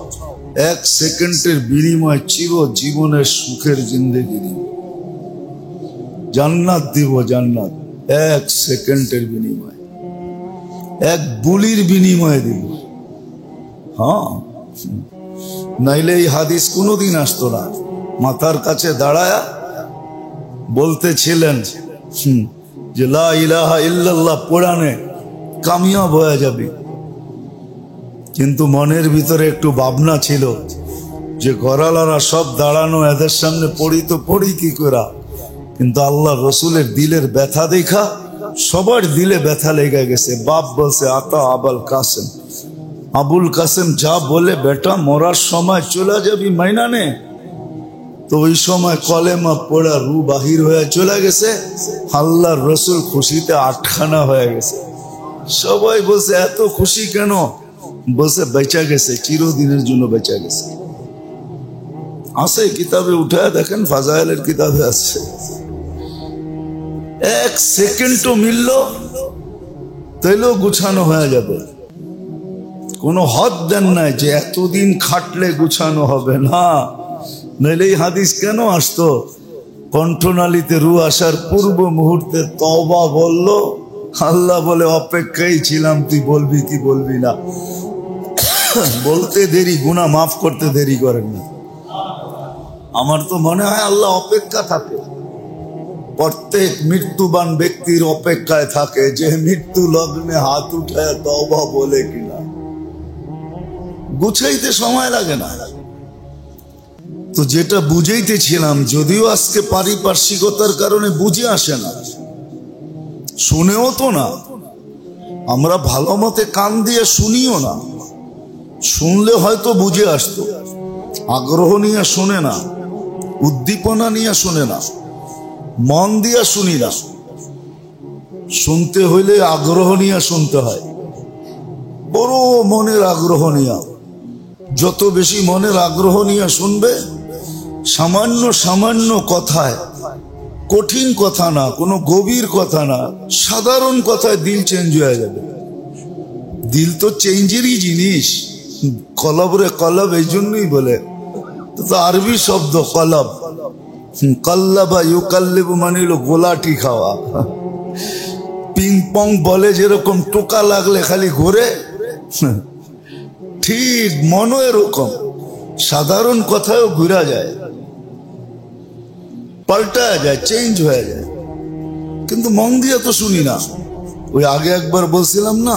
এক সেকেন্ডের বিনিময় চির জীবনের সুখের জিন্দেগি দিব, জান্নাত দিব, জান্নাত এক সেকেন্ডের বিনিময়, এক বুলির বিনিময়ে দিব। হ্যাঁ, নাইলে এই হাদিস কোনোদিন আসতো না। মাথার কাছে দাঁড়ায়া বলতেছিলেন যে লা ইলাহা ইল্লাল্লাহ পড়ানে কামিয়াব হয়ে যাবে, কিন্তু মনের ভিতরে একটু ভাবনা ছিল যে ঘরালারা সব দাঁড়ানো, এদের সামনে পড়ি তো পড়ি কি করা। কিন্তু আল্লাহ রসুলের দিলের ব্যথা দেখা সবার দিলে ব্যথা লেগে গেছে। বাপ বলছে আতা আবুল কাসেম, আবুল কাসেম যা বলে বেটা মরার সময় চলে যাবি মাইনা নে। তো ওই সময় কলেমা পড়া রু বাহির হয়ে চলে গেছে। আল্লাহর রসুল খুশিতে আটখানা হয়ে গেছে। সবাই বলছে এত খুশি কেন? বলছে বেঁচা গেছে, চিরদিনের জন্য বেঁচা গেছে। আছে কিতাবে উঠায় দেখেন, ফাজাইলের কিতাবে আছে। এক সেকেন্ডও মিলল তাইলেও গুছানো হয়ে যাবে। কোনো হদ দেন নাই যে এতদিন খাটলে গুছানো হবে না, নাইলে এই হাদিস কেন আসতো? কণ্ঠনালীতে রু আসার পূর্ব মুহূর্তে তওবা বলল, আল্লাহ বলে অপেক্ষায় ছিলাম তুই বলবি কি বলবি না। বলতে দেরি, গুনাহ মাফ করতে দেরি করেন না। আমার তো মনে হয় আল্লাহ অপেক্ষা থাকে, প্রত্যেক মৃত্যুবান ব্যক্তির অপেক্ষায় থাকে যে মৃত্যু লগ্নে হাত উঠায় তওবা বলে কিনা। গুছাইতে সময় লাগে না। তো যেটা বুঝাইতেছিলাম, যদিও আজকে পারিপার্শ্বিকতার কারণে বুঝে আসে না, শুনেও তো না, আমরা ভালো মতে কান দিয়ে শুনিও না। শুনলে হয়তো বুঝে আসতো, আগ্রহ নিয়ে শোনে না, উদ্দীপনা নিয়ে শোনে না, মন দিয়ে শুনি না। শুনতে হইলে আগ্রহ নিয়ে শুনতে হয়, বড় মনের আগ্রহ নিয়ে। যত বেশি মনের আগ্রহ নিয়ে শুনবে, সামান্য সামান্য কথায়, কঠিন কথা না, কোনো গভীর কথা না, সাধারণ কথায় দিল চেঞ্জ হয়ে যাবে। দিল তো চেঞ্জেরই জিনিস। কলব রে কলব এই জন্যই বলে, তো আরবি শব্দ কলব। কল্লাবা ইউকাল্লিবু মানে হলো গোলাটি খাওয়া। পিং পং বলে যেরকম টোকা লাগলে খালি ঘুরে, ঠিক মনও এরকম, সাধারণ কথায়ও ঘুরা যায়, পাল্টা যায়, চেঞ্জ হয়ে যায়। কিন্তু মন দিয়ে তো শুনি না। ওই আগে একবার বলছিলাম না,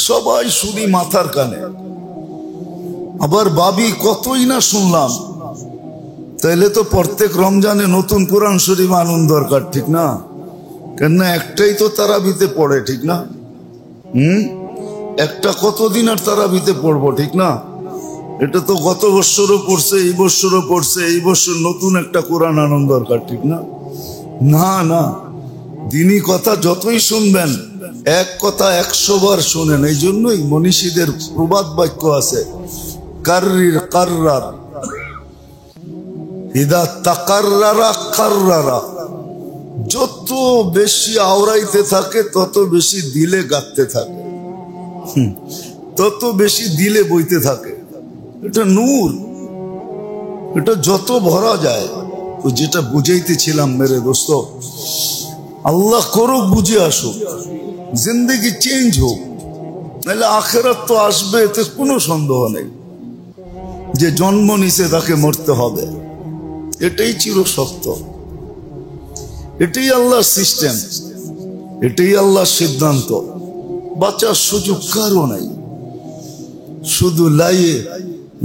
সবাই শুনি মাথার কানে, আবার ভাবি কতই না শুনলাম। তাইলে তো প্রত্যেক রমজানে নতুন কোরআন শরীফ আনন্দ দরকার, ঠিক না? কেননা একটাই তো তারাবিতে পড়ে, ঠিক না? একটা কতদিন আর তারাবিতে পড়বো, ঠিক না? এটা তো গত বছরও পড়ছে, এই বছরও পড়ছে, এই বছর নতুন একটা কোরআন আনন্দ দরকার, ঠিক না? না না, দিনই কথা যতই শুনবেন, এক কথা 100 বার শুনেন। এই জন্যই মনীষীদের প্রবাদ বাক্য আছে, কাররির কাররার ইদা তাকাররারা কাররারা। যত বেশি আওড়াইতে থাকে তত বেশি দিলে গাতে থাকে, তত বেশি দিলে বইতে থাকে। এটা নূর, এটা যত ভরা যায়। তো যেটা বুঝাইতেছিলাম মেরে দোস্ত, আল্লাহ করুক বুঝে আসুক, জিন্দগি চেঞ্জ হোক, নাহলে আখেরাত তো আসবে, এতে কোনো সন্দেহ নেই। যে জন্ম নিছে তাকে মরতে হবে, এটাই চির সত্য, এটাই আল্লাহর সিস্টেম, এটাই আল্লাহর সিদ্ধান্ত। বাঁচার সুযোগ কারো নাই, শুধু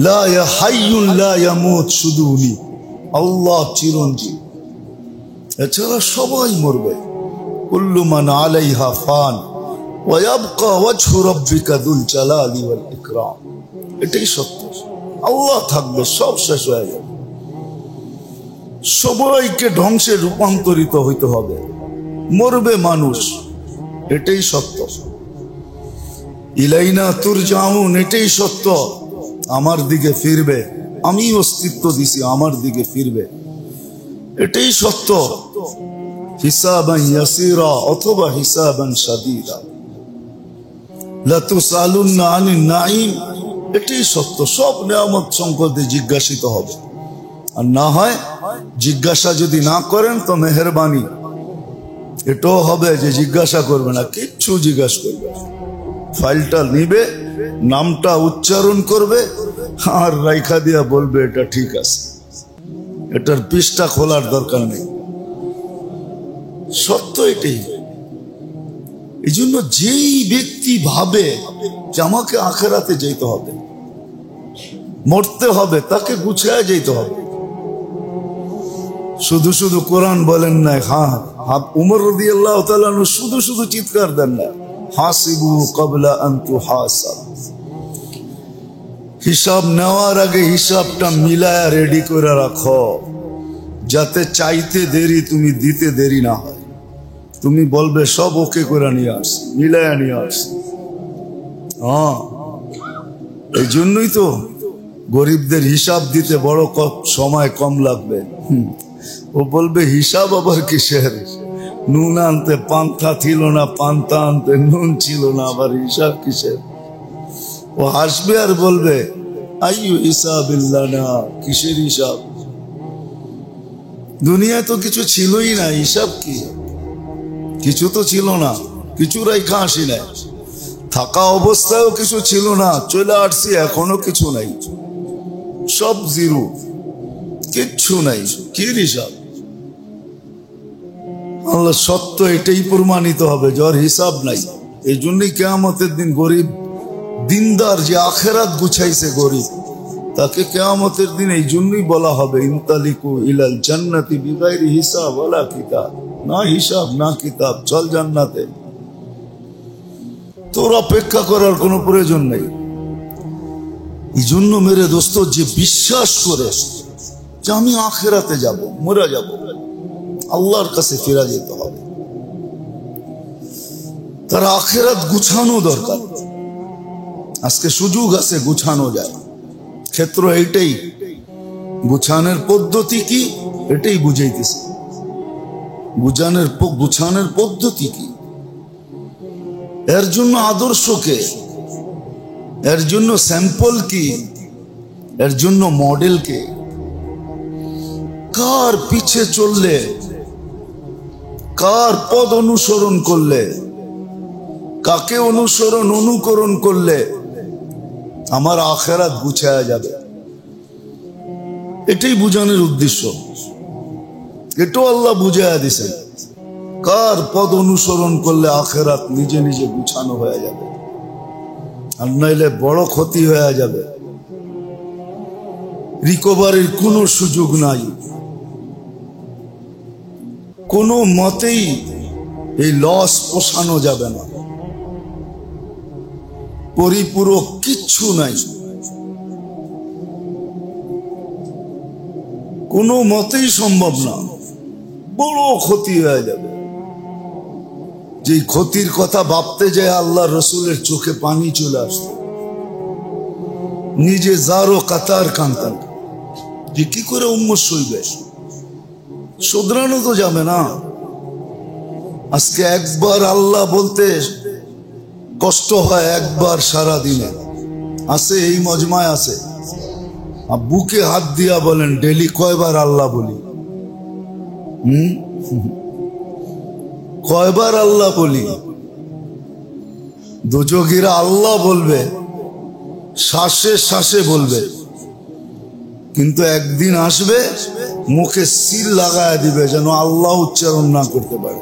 লা হাইয়ুন লা ইয়ামুত, শুধু উনি আল্লাহ চিরঞ্জীব, এছাড়া সবাই মরবে। কুল্লু মান আলাইহা ফান ওয়া ইয়াবকা ওয়াজহু রাব্বিকা যুল জালালি ওয়াল ইকরাম। এটাই সত্য, আল্লাহ থাকবে, সব শেষ হয়ে যাবে, সবাইকে ধ্বংসে রূপান্তরিত হইতে হবে, মরবে মানুষ, এটাই সত্য। ইলাইনা তুরজাউন, এটাই সত্য, আমার দিকে ফিরবে, আমি অস্তিত্ব দিছি, আমার দিকে ফিরবে, এটাই সত্য। হিসাবান ইয়াসিরা অথবা হিসাবান শাদীদা, লা তুসালুন্না আনিন নাঈম, এটাই সত্য। সব নিয়ামত সম্পদে জিজ্ঞাসিত হবে, আর না হয় জিজ্ঞাসা যদি না করেন তো মেহেরবানি এটাও হবে যে জিজ্ঞাসা করবে না, কিচ্ছু জিজ্ঞাসা করবে না। ফাইলটা নিবে, নামটা উচ্চারণ করবে, আর রাইখা দিয়া বলবে এটা ঠিক আছে, এটার পৃষ্ঠা খোলার দরকার নেই। সত্য এটাই। এই জন্য যেই ব্যক্তি ভাবে যে আমাকে আখেরাতে যেতে হবে, মরতে হবে, তাকে গুছিয়ে যেতে হবে। শুধু শুধু কোরআন বলেন না, হ্যাঁ উমর রাদিয়াল্লাহু তাআলা শুধু শুধু চিৎকার দেন না, হাসিবু ক্বাবলা আন তুহাসাব, হিসাব নেওয়ার আগে হিসাবটা মিলায়া রেডি করে রাখো, যাতে চাইতে দেরি তুমি দিতে দেরি না হয়। তুমি বলবে সব ওকে করে নিয়ে আস, মিলায়া নিয়ে আস। হ্যাঁ, এই জন্যই তো গরিবদের হিসাব দিতে বড় সময় কম লাগবে। ও বলবে হিসাব আবার কিসের, নুন আনতে পান্তা ছিল না, পান্তা আনতে নুন ছিল না, আবার হিসাব কিসের। ও হাসবে আর বলবে আইয়ু হিসাবিল্লাহ, না কিসের হিসাব, দুনিয়ায় তো কিছু ছিলই না, হিসাব কি? কিছু তো ছিল না, কিছু রাইখা আসি নাই, থাকা অবস্থায়ও কিছু ছিল না, চলে আসছি এখনো কিছু নাই, সব জিরো, কিচ্ছু নাই, কি হিসাব? আল্লাহ সত্য, এটাই প্রমাণিত হবে যার হিসাব নাই। এই জন্যই কিয়ামতের দিন গরিব দিনদার যে আখেরাত গুছাইছে, গরিব তাকে কিয়ামতের দিন এই জন্যই বলা হবে ইনতালিকু ইলাল জান্নাতি বিগাইরি হিসাব ওয়ালা কিতাব, না হিসাব না কিতাব, চল জান্নাতে। তোর অপেক্ষা করার কোনো প্রয়োজন নেই। এই জন্য মেরে দোস্ত, যে বিশ্বাস করে যে আমি আখিরাতে যাব, মরে যাব, আল্লাহর কাছে ফিরে যেতে হবে, তার আখিরাত গুছানো দরকার। আজকে সুযোগ আছে গুছানো যায়, ক্ষেত্র এইটাই। গুছানোর পদ্ধতি কি এটাই বুঝাইতেছে। গুছানোর পদ্ধতি কি, এর জন্য আদর্শ কে, এর জন্য স্যাম্পল কি, এর জন্য মডেল কে, কার পিছে চললে, কার পদ অনুসরণ করলে, কাকে অনুকরণ করলে আমার আখিরাত গুছায়া যাবে, এটাই বুঝানোর উদ্দেশ্য। এটাও আল্লাহ বুঝাইয়া দিছেন, কার পদ অনুসরণ করলে আখিরাত নিজে নিজে গুছানো হয়ে যাবে, আর নইলে বড় ক্ষতি হয়ে যাবে, রিকভারির কোনো সুযোগ নাই। কোনো মতেই এই লস পোষানো যাবে না, পরিপূরক কিচ্ছু নাই, কোনো মতেই সম্ভব না, বড় ক্ষতি হয়ে যাবে। যে ক্ষতির কথা ভাবতে যায় আল্লাহ রসুলের চোখে পানি চলে আসতো, নিজে যারও কাতার কান্তান, যে কি করে উম্মত সইবে, শুধরানো তো যাবে না। আজকে একবার আল্লাহ বলতে কষ্ট হয়, একবার সারা দিনে আছে, এই মজমায় আছে। বুকে হাত দিয়া বলেন ডেলি কয়বার আল্লাহ বলি, কয়বার আল্লাহ বলি। দোজখীরা আল্লাহ বলবে, শ্বাসে শ্বাসে বলবে, কিন্তু একদিন আসবে মুখে সিল লাগায় দিবে যেন আল্লাহ উচ্চারণ না করতে পারে।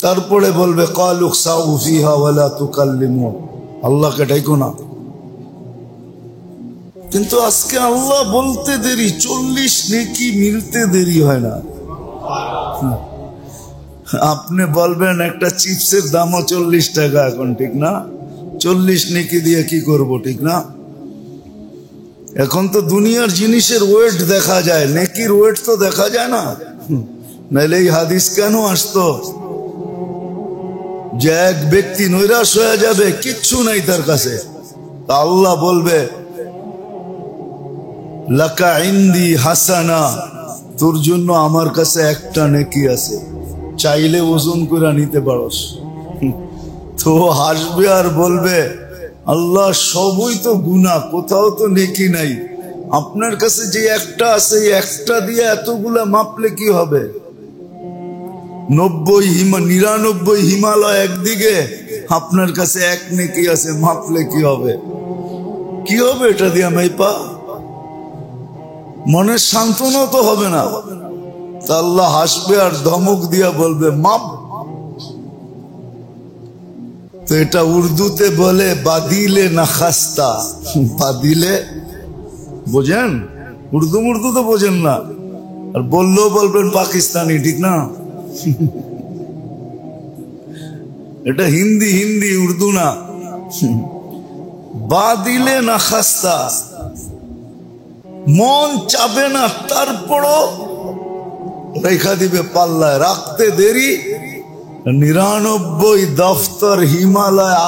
তারপরে বলবে কালু খাউ ফিহা ওয়ালা তুকাল্লিমুন, আল্লাহকে ডাইকো না। কিন্তু আজকে আল্লাহ বলতে দেরি, 40 নেকি মিলতে দেরি হয় না। আপনি বলবেন একটা চিপসের দামও 40 টাকা এখন, ঠিক না? 40 নেকি দিয়ে কি করব, ঠিক না? এখন তো দুনিয়ার জিনিসের ওয়েট দেখা যায়, নেকির ওয়েট তো দেখা যায় না। নাইলে এই হাদিস কেন আসতো যে এক ব্যক্তি নৈরাশ হয়ে যাবে, কিচ্ছু নাই তার কাছে, আল্লাহ বলবে লাকা ইন্দি হাসানা, তোর জন্য আমার কাছে একটা নেকি আছে, চাইলে ওজন করে নিতে পারস। তো হাসবে আর বলবে আল্লাহ সবই তো গুনাহ, কোথাও তো নেকি নাই, আপনার কাছে যে একটা আছে একটা দিয়ে এতগুলা মাপলে কি হবে? 99 হিমালয় একদিকে, আপনার কাছে এক নেকি আছে, মাপলে কি হবে? কি হবে এটা দিয়া মাইপা? মনের সান্ত্বনা তো হবে না। তা আল্লাহ হাসবে আর ধমক দিয়া বলবে মাপ। তো এটা উর্দুতে বলে বাদিলে না খাস্তা। বাদিলে বোঝেন? উর্দু মুর্দু তো বোঝেন না, আর বললেও বলবেন পাকিস্তানি, ঠিক না? এটা হিন্দি উর্দু না। বাদিলে না খাস্তা, মন চাবে না, তারপরও রেখা দিবে পাল্লায়, রাখতে দেরি 99 দফতর হিমালয়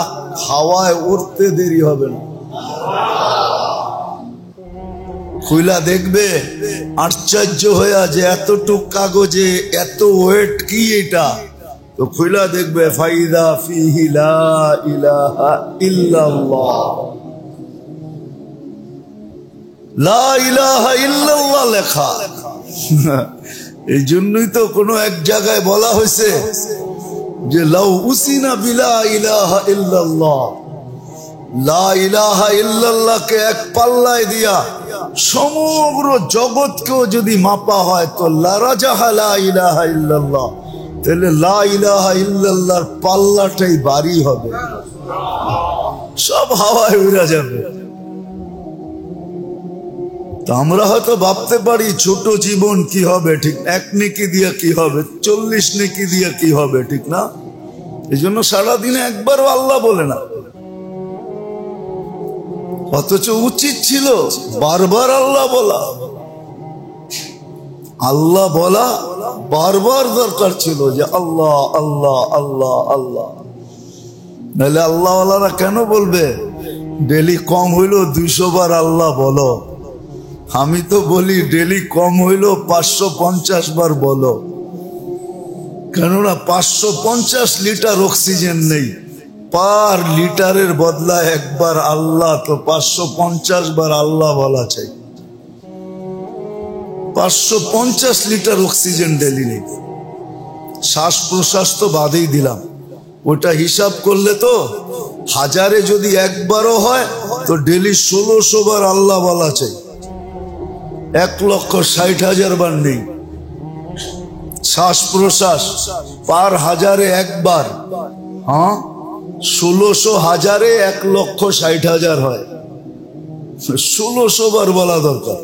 হাওয়ায় উড়তে দেরি হবে না। খুইলা দেখবে আশ্চর্য হয়ে, যে এতটুক কাগজে এত ওয়েট কি এটা? তো খুইলা দেখবে ফাইদা ফিহি লা ইলাহা ইল্লাল্লাহ, লা ইলাহা ইল্লাল্লাহ লেখা। এই জন্যই তো কোনো এক জায়গায় বলা হয়েছে যে লাউ উসিনা বিলা ইলাহা ইল্লাল্লাহ, লা ইলাহা ইল্লাল্লাহকে এক পাল্লায় দিয়া সমগ্র জগৎকেও যদি মাপা হয় তো লারাজাহা লা ইলাহা ইল্লাল্লাহ, তাহলে লা ইলাহা ইল্লাল্লাহর পাল্লাটাই ভারী হবে, সব হাওয়ায় উড়া যাবে। তো আমরা হয়তো ভাবতে পারি ছোট জীবন কি হবে, ঠিক? 1 নেকি দিয়া কি হবে, 40 নেকি দিয়া কি হবে, ঠিক না? এই জন্য সারাদিনে একবারও আল্লাহ বলে না, অথচ উচিত ছিল বারবার আল্লাহ বলা। আল্লাহ বলা বারবার দরকার ছিল, যে আল্লাহ আল্লাহ আল্লাহ আল্লাহ। নাহলে আল্লাহওয়ালারা কেন বলবে ডেলি কম হইলো 200 বার আল্লাহ বলো? আমি তো বলি ডেলি কম হইলো 550 বার বলো, কেননা 550 লিটার অক্সিজেন নেই, পার লিটারের বদলা একবার আল্লাহ, তো 550 বার আল্লাহ বলা চাই। 550 লিটার অক্সিজেন ডেলি নেই। শ্বাস প্রশ্বাস তো বাদেই দিলাম, ওটা হিসাব করলে তো হাজারে যদি একবারও হয় তো ডেলি 1600 বার আল্লাহ বলা চাই। 1,60,000 বার নেই। শ্বাস প্রশ্বাস পার হাজারে একবার, হ্যাঁ 1600 হাজারে 1,60,000 হয়, 1600 বার বলা দরকার।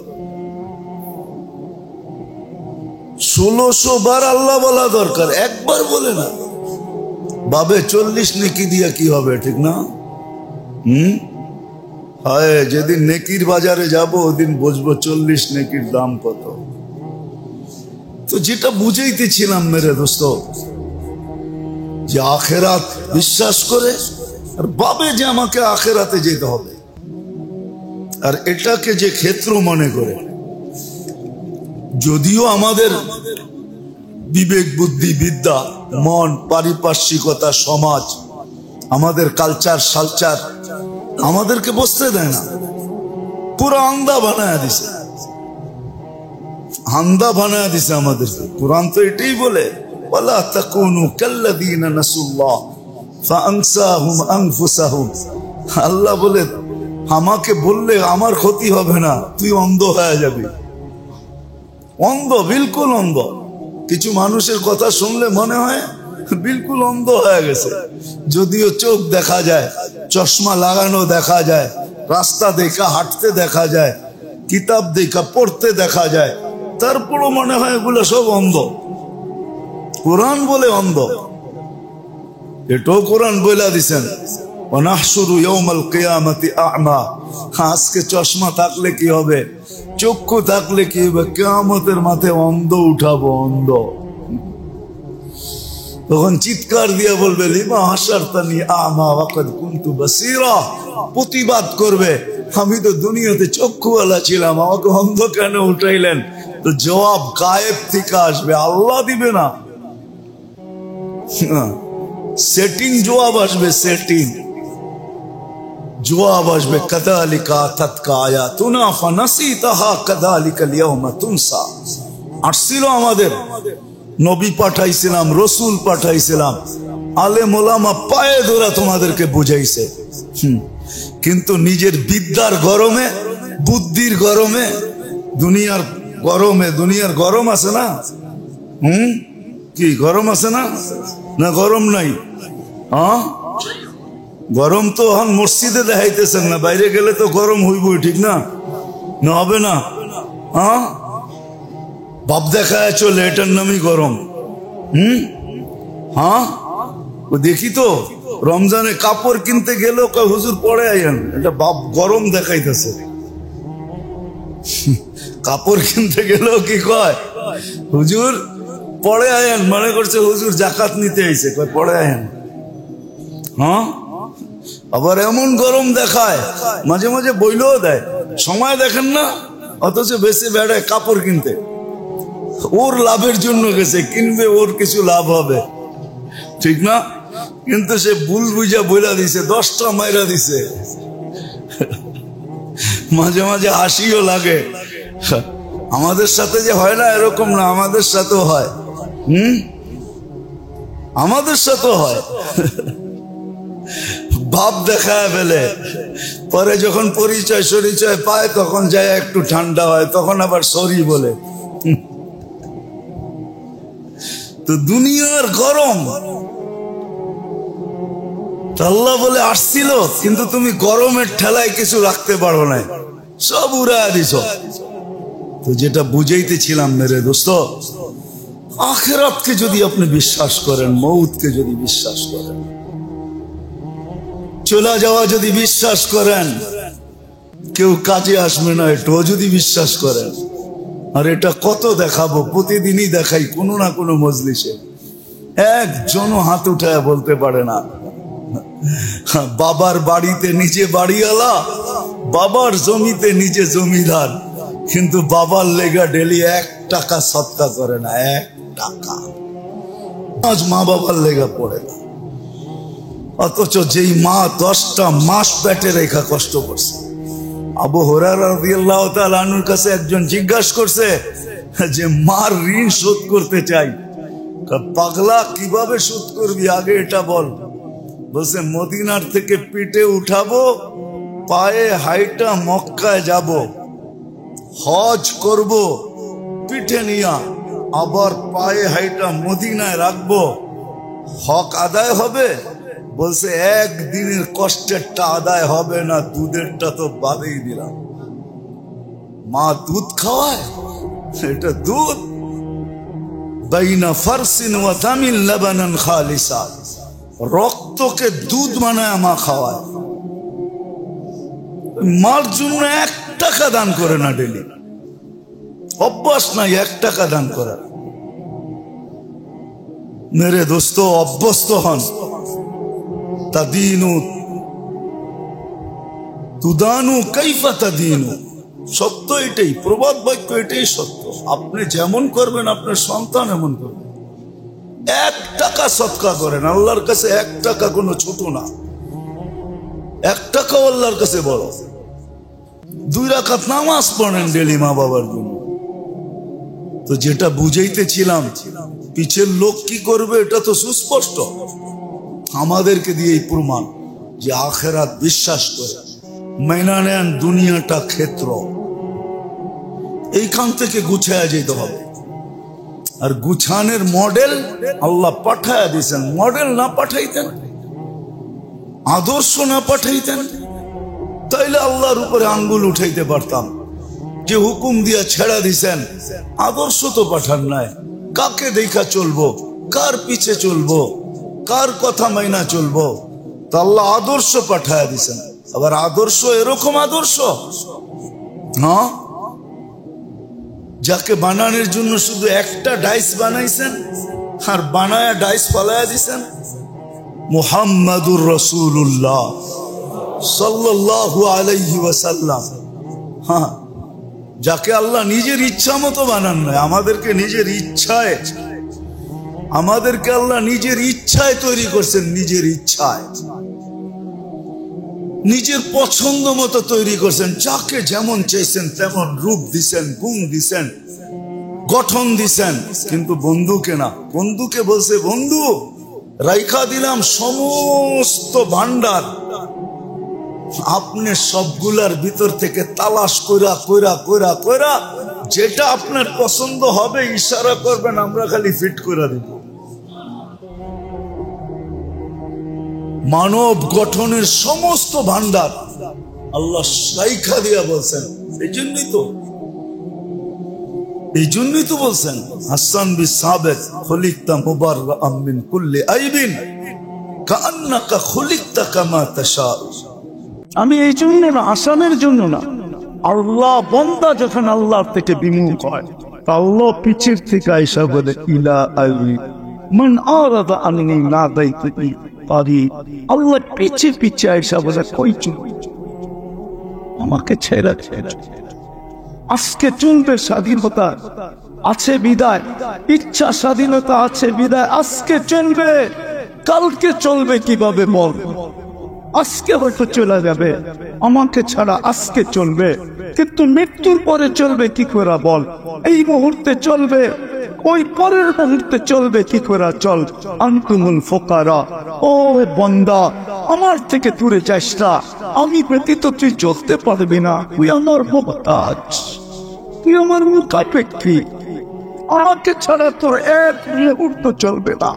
1600 বার আল্লাহ বলা দরকার, একবার বলে না। বাবে 40 নেকি দিয়া কি হবে, ঠিক না? হায়, যেদিন নেকির বাজারে যাব ওদিন বুঝবো 40 নেকির দাম কত। তো যেটা বুঝাইতেছিলাম মেরে দোস্ত, যে আখেরাত বিশ্বাস করে আর ভাবে যে আমাকে আখেরাতে যেতে হবে, আর এটাকে যে ক্ষেত্র মনে করে, যদিও আমাদের বিবেক বুদ্ধি বিদ্যা মন পারিপার্শ্বিকতা সমাজ আমাদের কালচার সালচার আমাদেরকে বসতে দেয় না, পুরো আন্দা বানায় দিছে, আন্দা বানায় দিছে আমাদেরকে। কুরআন তো এটাই বলে, ওয়ালা তাকুনু কাল্লাযীনা নাসুল্লাহ ফাআনসাহুম আনফুসাহুম। আল্লাহ বলে আমাকে বললে আমার ক্ষতি হবে না, তুই অন্ধ হয়ে যাবি। অন্ধ, বিলকুল অন্ধ। কিছু মানুষের কথা শুনলে মনে হয় বিলকুল অন্ধ হয়ে গেছে, যদিও চোখ দেখা যায়, চশমা লাগানো দেখা যায়, রাস্তা দেখা হাঁটতে দেখা যায়, কিতাব দেখা পড়তে দেখা যায়, তারপরও মনে হয় এগুলো সব অন্ধ। কোরআন বলে অন্ধ, এটাও কোরআন বলে দিছেন, ওয়ানাহশুরু ইয়াউমাল কিয়ামাতি আ'মা। আজকে চশমা থাকলে কি হবে, চক্ষু থাকলে কি হবে, কিয়ামতের মাঠে অন্ধ উঠাবো, অন্ধ। তখন চিৎকার দিয়ে বলবে, লিমা হাশারতানি আ'মা ওয়া কাদ কুনতু বাসীরা। প্রতিবাদ করবে, আমি তো দুনিয়াতে চক্ষুওয়ালা ছিলাম, আমাকে অন্ধ কেন উঠাইলেন? তো জবাব গায়েব থেকে আসবে, আল্লাহ দিবে না, সেটিং জবাব আসবে, সেটিং জবাব আসবে, কাযালিকা আতাতকা আয়াতুনা ফানাসিতাহা কাযালিকাল ইয়াওমা তুনসা। আসছিল আমাদের নবী পাঠাইছিলাম, রসুল পাঠাইছিলাম, আলেম ওলামা পায়ে ধরা তোমাদেরকে বুঝাইছে, কিন্তু নিজের বিদ্যার গরমে, বুদ্ধির গরমে, দুনিয়ার গরমে, দুনিয়ার গরম আছে না, কি গরম আছে না? না গরম নাই? হ্যাঁ, গরম তো এখন মসজিদে দেখাইতেছেন না, বাইরে গেলে তো গরম হইবই, ঠিক না? না হবে না? হ্যাঁ, বাপ দেখায় চলে, এটার নামই গরম। হ্যাঁ, ও দেখি তো রমজানে কাপড় কিনতে গেল, হুজুর পরে আইন, এটা বাপ গরম দেখাইতেছে। কাপড় কিনতে গেল কি কয়, হুজুর পরে আয়েন, মনে করছে হুজুর জাকাত নিতে আইছে, কয় পরে আয়েন। হ্যাঁ, আবার এমন গরম দেখায়, মাঝে মাঝে বইলেও দেয়, সময় দেখেন না, অথচ বেশি বেড়ায় কাপড় কিনতে। ওর লাভের জন্য গেছে, কিনবে, ওর কিছু লাভ হবে, ঠিক না? কিন্তু সে ভুল বুঝা বইলা দিছে, 10টা মাইরা দিছে। মাঝে মাঝে হাসিও লাগে, আমাদের সাথে যে হয় না এরকম না, আমাদের সাথেও হয়। আমাদের সাথেও হয়। ভাব দেখায় ফেলে, পরে যখন পরিচয় সরিচয় পায় তখন যায় একটু ঠান্ডা হয়, তখন আবার সরি বলে। তো দুনিয়ার গরম, আল্লাহ বলে আসছিল, কিন্তু তুমি গরমের ঠেলায় কিছু রাখতে পারো না, সব উড়ায় দিছ। তো যেটা বুঝাইতেছিলাম মেরে দোস্ত, আখিরাতকে যদি আপনি বিশ্বাস করেন, মউতকে যদি বিশ্বাস করেন, চলে যাওয়া যদি বিশ্বাস করেন, কেউ কাজে আসবে না এটাও যদি বিশ্বাস করেন, আর এটা কত দেখাবো, প্রতিদিনই দেখাই কোনো না কোনো মজলিসে, একজনও হাত উঠায় বলতে পারে না বাবার বাড়িতে নিজে বাড়িওয়ালা, বাবার জমিতে নিজে জমিদার, কিন্তু বাবার লেগা ডেলি 1 টাকা সদকা করে না, 1 টাকা আজ মা বাবার লেগা পড়ে না। অথচ যেই মা 10টা মাস পেটে রেখা কষ্ট করছে। আবু হুরায়রা রাদিয়াল্লাহু তাআলা আনহুর কাছে একজন জিজ্ঞাসা করছে যে মার ঋণ শোধ করতে চাই। পাগলা, কিভাবে শোধ করবি আগে এটা বল। বলছে মদিনার থেকে পিঠে উঠাবো, পায়ে হাইটা মক্কায় যাব, হজ করব পিঠে নিয়া, আবার পায়ে হাইটা মদিনায় রাখবো, হক আদায় হবে। বলছে একদিনের কষ্টেরটা আদায় হবে না, দুধেরটা তো বাদেই দিলাম। মা দুধ খাওয়ায়, এটা দুধ। বাইনা ফারসিন ওয়া দামিন লাবানান খালিসা, রক্তকে দুধ বানায় মা খাওয়ায়। মার জন্য 1 টাকা দান করে না ডেলি, অভ্যাস নাই 1 টাকা দান করার। মেরে দোস্ত, অভ্যস্ত হন। তাদিনু তুদানু কাইফা তাদিনু, সত্য এটাই, প্রবাদ বাক্য এটাই সত্য। আপনি যেমন করবেন আপনার সন্তান এমন করবে। 1 টাকা সদকা করেন, আল্লাহর কাছে 1 টাকা কোনো ছোট না, 1 টাকাও আল্লাহর কাছে বড়। 2 রাকাত নামাজ পড়েন ডেলি মা বাবার জন্য। তো যেটা বুঝাইতেছিলাম, পিছের লোক কি করবে এটা তো সুস্পষ্ট, আমাদেরকে দিয়েই প্রমাণ যে আখিরাত বিশ্বাস করে মেনে নেন, দুনিয়াটা ক্ষেত্র। এইখান থেকে গুছায়া যেতে হবে। আর গুছানের মডেল আল্লাহ পাঠায়া দিয়েছেন। মডেল না পাঠাইতেন, আদর্শ না পাঠাইতেন, তাইলে আল্লাহর উপরে আঙ্গুল উঠাইতে পারতাম। যে হুকুম দিয়া ছেড়া দিছেন, আদর্শ তো পাঠান নাই। কাকে দেখা চলবো, কার পিছে চলবো, কার কথা মাইনা চলবো? তা আল্লাহ আদর্শ পাঠায়া দিছেন। আবার আদর্শ এরকম আদর্শ, হ্যাঁ, যাকে বানানোর জন্য শুধু একটা ডাইস বানাইছেন আর বানায়া ডাইস পালায়া দিছেন। মুহাম্মাদুর রাসূলুল্লাহ সাল্লাল্লাহু আলাইহি ওয়াসাল্লাম, হ্যাঁ, যাকে আল্লাহ নিজের ইচ্ছা মতো বানান নাই, আমাদেরকে আল্লাহ নিজের ইচ্ছায় তৈরি করছেন। নিজের ইচ্ছায়, নিজের পছন্দ মতো তৈরি করছেন। যাকে যেমন চাইছেন তেমন রূপ দিছেন, গুণ দিছেন, গঠন দিছেন। কিন্তু বন্ধুকে না, বন্ধুকে বলছে বন্ধু রাইখা দিলাম সমস্ত ভান্ডার, আপনি সবগুলার ভিতর থেকে তালাশ কইরা যেটা আপনার পছন্দ হবে ইশারা করবেন, আমরা খালি ফিট করে দিব। মানব গঠনের সমস্ত ভান্ডার আল্লাহ রাইখা দিয়া বলছেন। এই জন্যই তো বলছেন হাসান বিন সাবিত, খুলিকতা মুবাররাআম মিন কুল্লি আইবিন কাআন্নাকা খুলিকতা কামা তাশাউ। আমি এই জন্য না, আসানের জন্য না। আল্লাহ বান্দা যখন আল্লাহর থেকে বিমুখ হয়, আল্লাহ পিছের থেকে আইসা বলে ইলা আলি মান আরাদা আননি নাদাইতুনি পারি। আল্লাহ পিছে আইসা বলে কই চুপ, আমাকে ছেড়ে। আজকে চলবে স্বাধীনতা আছে বিদায়, ইচ্ছা স্বাধীনতা আছে বিদায়। আজকে চলবে, কালকে চলবে কিভাবে বল? আজকে হয়তো চলে যাবে আমাকে ছাড়া, আজকে চলবে, কিন্তু মৃত্যুর পরে চলবে কি করে বল? এই মুহূর্তে চলবে, ওই পরের মুহূর্তে চলবে কি করে? চল আনতুমুল ফুকারা, ও বান্দা আমার থেকে দূরে যাস না, আমি ব্যতীত তুই চলতে পারবি না। তুই আমার মুহতাজ, তুই আমার মুখাপেক্ষী, আমাকে ছাড়া তোর এক মুহূর্ত চলবে না।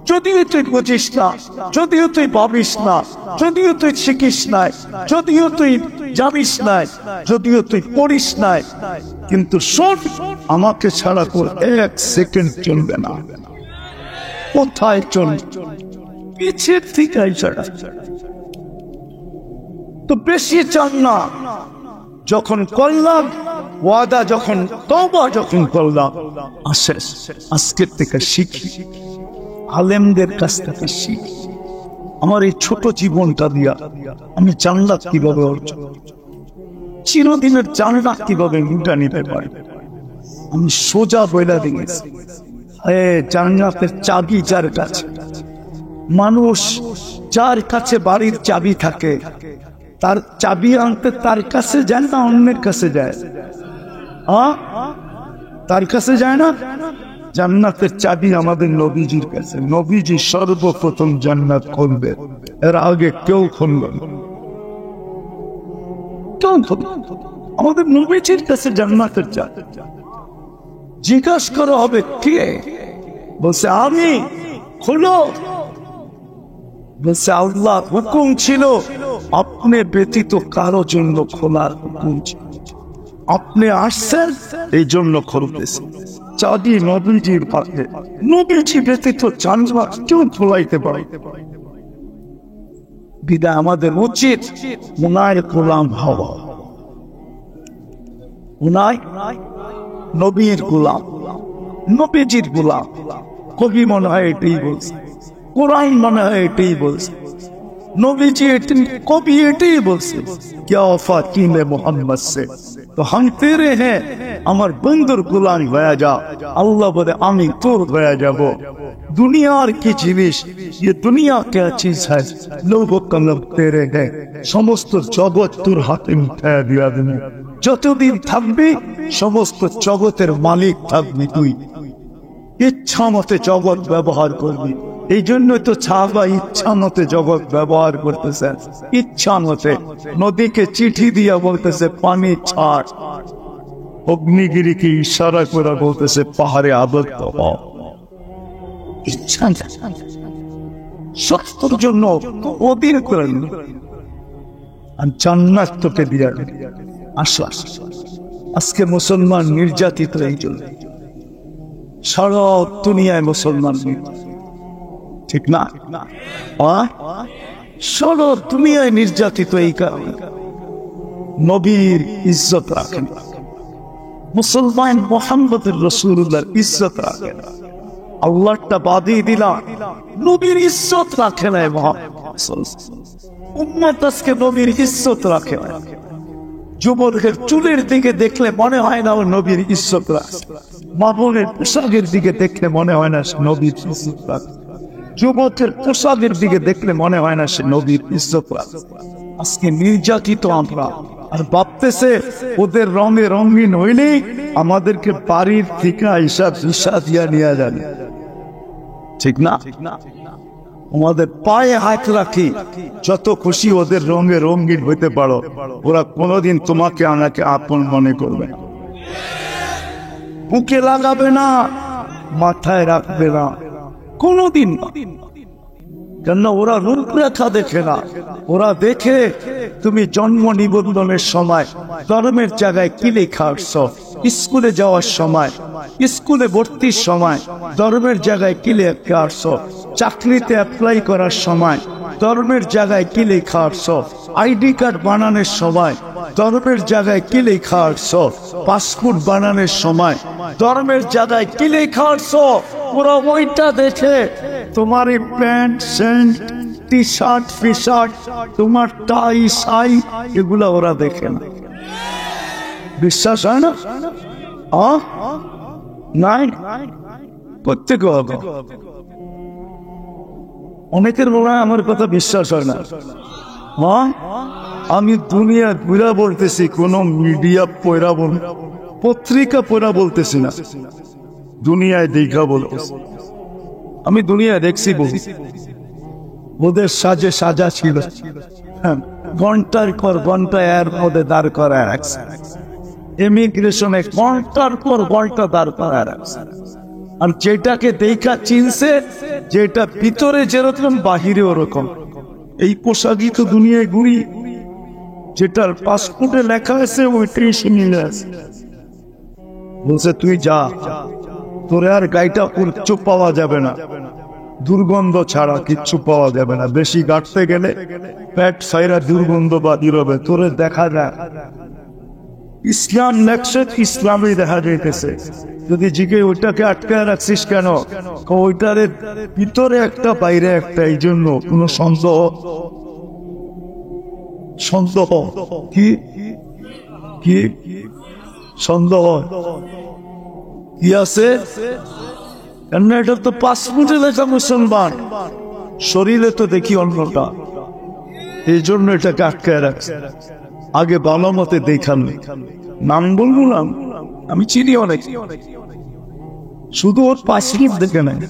যদিও তুই বুঝিস না, যদিও তুই ভাবিস না, যদিও তুই শিখিস নাই, যদিও তুই জানিস নাই, যদিও তুই পড়িস নাই, কিন্তু শোন, আমাকে ছাড়া তোর 1 সেকেন্ড চলবে না। কোথায় চলবে? পিছের থেকে ছাড়া তো বেশি চান না। যখন করলাম ওয়াদা, যখন তওবা যখন করলাম, আজকের থেকে শিখি, আলেমদের কাছ থেকে শিখি। আমার এই ছোট জীবনটা দিয়া আমি জান্নাত কিভাবে অর্জন, চিরদিনের জান্নাত কিভাবে লুটা নিতে পারি। আমি সোজা বইলা দিয়েছি, জান্নাতের চাবি যার কাছে। মানুষ যার কাছে বাড়ির চাবি থাকে, তার চাবি আনতে তার কাছে যায় না, অন্যের কাছে যায়। তার কাছে যায় না। জান্নাতের চাবি আমাদের নবীজির কাছে। নবীজি সর্বপ্রথম জান্নাত খুলবে, এর আগে কেউ খুলবে না। আমাদের নবীজির কাছে জান্নাতের চাবি। জিজ্ঞাসা করা হবে, কে? বলছে আমি। খুলো। বলছে আল্লাহ হুকুম ছিল, আপনি ব্যতীত কারো জন্য খোলার হুকুম ছিল, আপনি আসছেন এই জন্য খুলতেছে। চাবি নবীজির পাশে, নবীজি ব্যতীত জান্নাত কেউ খোলাইতে পারে। বিদায় আমাদের উচিত উনার গোলাম হওয়া, উনার নবীর গোলাম, নবীজির গোলাম। কবি মনে হয় এটাই বলছে, কোরআন মনে হয় এটাই বলছে, নবীজি এটাই, কবি এটাই বলছে। क्या फातिम मोहम्मद से तो हम तेरे हैं, আমার বন্ধুর গোলাম হয়ে যা। আল্লাহ বলে আমি তোর হয়ে যাব। দুনিয়ার কি জিনিস, ये दुनिया क्या चीज है, लोगों का लब तेरे हैं। সমস্ত জগৎ তোর হাতে উঠায় দিয়া দেবে। যতদিন থাকবি সমস্ত জগতের মালিক থাকবি তুই। ইচ্ছা মতে জগৎ ব্যবহার করবি। এই জন্যই তো সাহাবা ইচ্ছা মতে জগৎ ব্যবহার করতেছে, ইচ্ছা মতে। নদীকে চিঠি দিয়া বলতেছে পানি ছাড়, অগ্নিগিরিকে ইশারা করে বলতেছে পাহাড়ে আবদ্ধ হও। ইচ্ছা সত্যর জন্য অধীর করে আর জান্নাত তোকে দিয়া আসা। আজকে মুসলমান নির্যাতিত এই জন্য, সারা দুনিয়ায় মুসলমান, ঠিক না? সারা দুনিয়ায় নির্যাতিত এই কারণে নবীর ইজ্জত রাখেন, মুসলমান মুহাম্মদুর রাসূলুল্লাহর ইজ্জত রাখেন। আল্লাহটা বাদই দিলাম, নবীর ইজ্জত রাখে না। উম্মত আজকে নবীর ইজ্জত রাখে না। যুবকের চুলের দিকে দেখলে মনে হয় না ও নবীর ইজ্জত রাখে, মা বোনের পোশাকের দিকে দেখলে মনে হয় না সে নবীর ইজ্জত রাখে, যুবকের পোশাকের দিকে দেখলে মনে হয় না সে নবীর ইজ্জত রাখে। আজকে নির্যাতিত আমরা, আর ভাবতেছে ওদের রঙে রঙিন হইলেই আমাদেরকে বাড়ির থেকে হিসাব ভিসা দিয়া নিয়ে যাবে, ঠিক না? আমাদের পায়ে হাত রাখি, যত খুশি ওদের রঙে রঙিন হইতে পারো, ওরা কোনোদিন তোমাকে আমাকে আপন মনে করবে না, বুকে লাগাবে না, মাথায় রাখবে না, কোনোদিন না। কেন? ওরা রূপরেখা দেখে না, ওরা দেখে তুমি জন্ম নিবন্ধনের সময় ধর্মের জায়গায় কি লেখা আসছো, স্কুলে যাওয়ার সময়, স্কুলে ভর্তির সময় ধর্মের জায়গায় কি লেখা আসছো, চাকরিতে অ্যাপ্লাই করার সময় ধর্মের জায়গায় কি লেখা আসছো, আইডি কার্ড বানানোর সময় ধর্মের জায়গায় কি লেখা আসছো, পাসপোর্ট বানানোর সময় ধর্মের জায়গায় কি লেখা আসছো। ওরা ওইটা দেখে তোমার প্যান্ট শার্ট টি শার্ট ফি শার্ট, তোমার টাই সাই, এগুলা ওরা দেখে না। বিশ্বাস হয় না? নাই প্রত্যেকে হবে। অনেকের বলা আমার কথা বিশ্বাস হয় না। আমি দুনিয়া ঘুরা বলতেছি, কোন মিডিয়া পয়রা বল, পত্রিকা পয়রা বলতেছি না, দুনিয়ায় দেখা বলতেছি। আমি দুনিয়া দেখছি, ওদের সাজে সাজা ছিল, ঘন্টার পর ঘন্টা এর মধ্যে দাঁড় করায় রাখছে, ইমিগ্রেশনে ঘন্টার পর ঘন্টা দাঁড় করায় রাখছে। আর যেটাকে দেখা চিনছে, যেটা ভিতরে যেরকম বাহিরে ওরকম। এই পোশাকই তো দুনিয়ায় ঘুরি, যেটার পাসপোর্টে লেখা আছে ওইটাই সে মিলে আছে। বলছে তুই যা, তোরে আর গাইটা কিচ্ছু পাওয়া যাবে না, দুর্গন্ধ ছাড়া কিচ্ছু পাওয়া যাবে না, বেশি গাঁটতে গেলে পেট সাইরা দুর্গন্ধ বাদি হবে, তোরে দেখা যায়। ইসলাম লেখছে, ইসলামই দেখা যাইতেছে। যদি জিগে ওইটাকে আটকায় রাখছিস কেন, ওইটার ভিতরে একটা বাইরে একটা, এই জন্য কোন সন্দেহ কি কি সন্দেহ কি আছে? কেন এটা তো পাসপোর্টে লেখা মুসলমান, শরীরে তো দেখি অন্যটা, এই জন্য এটাকে আটকায় রাখছে। আগে ভালো মতে দেখান, নাম বলবো না, আমি চিনি অনেক, শুধু ওর পাসপোর্ট দেখে নেয়,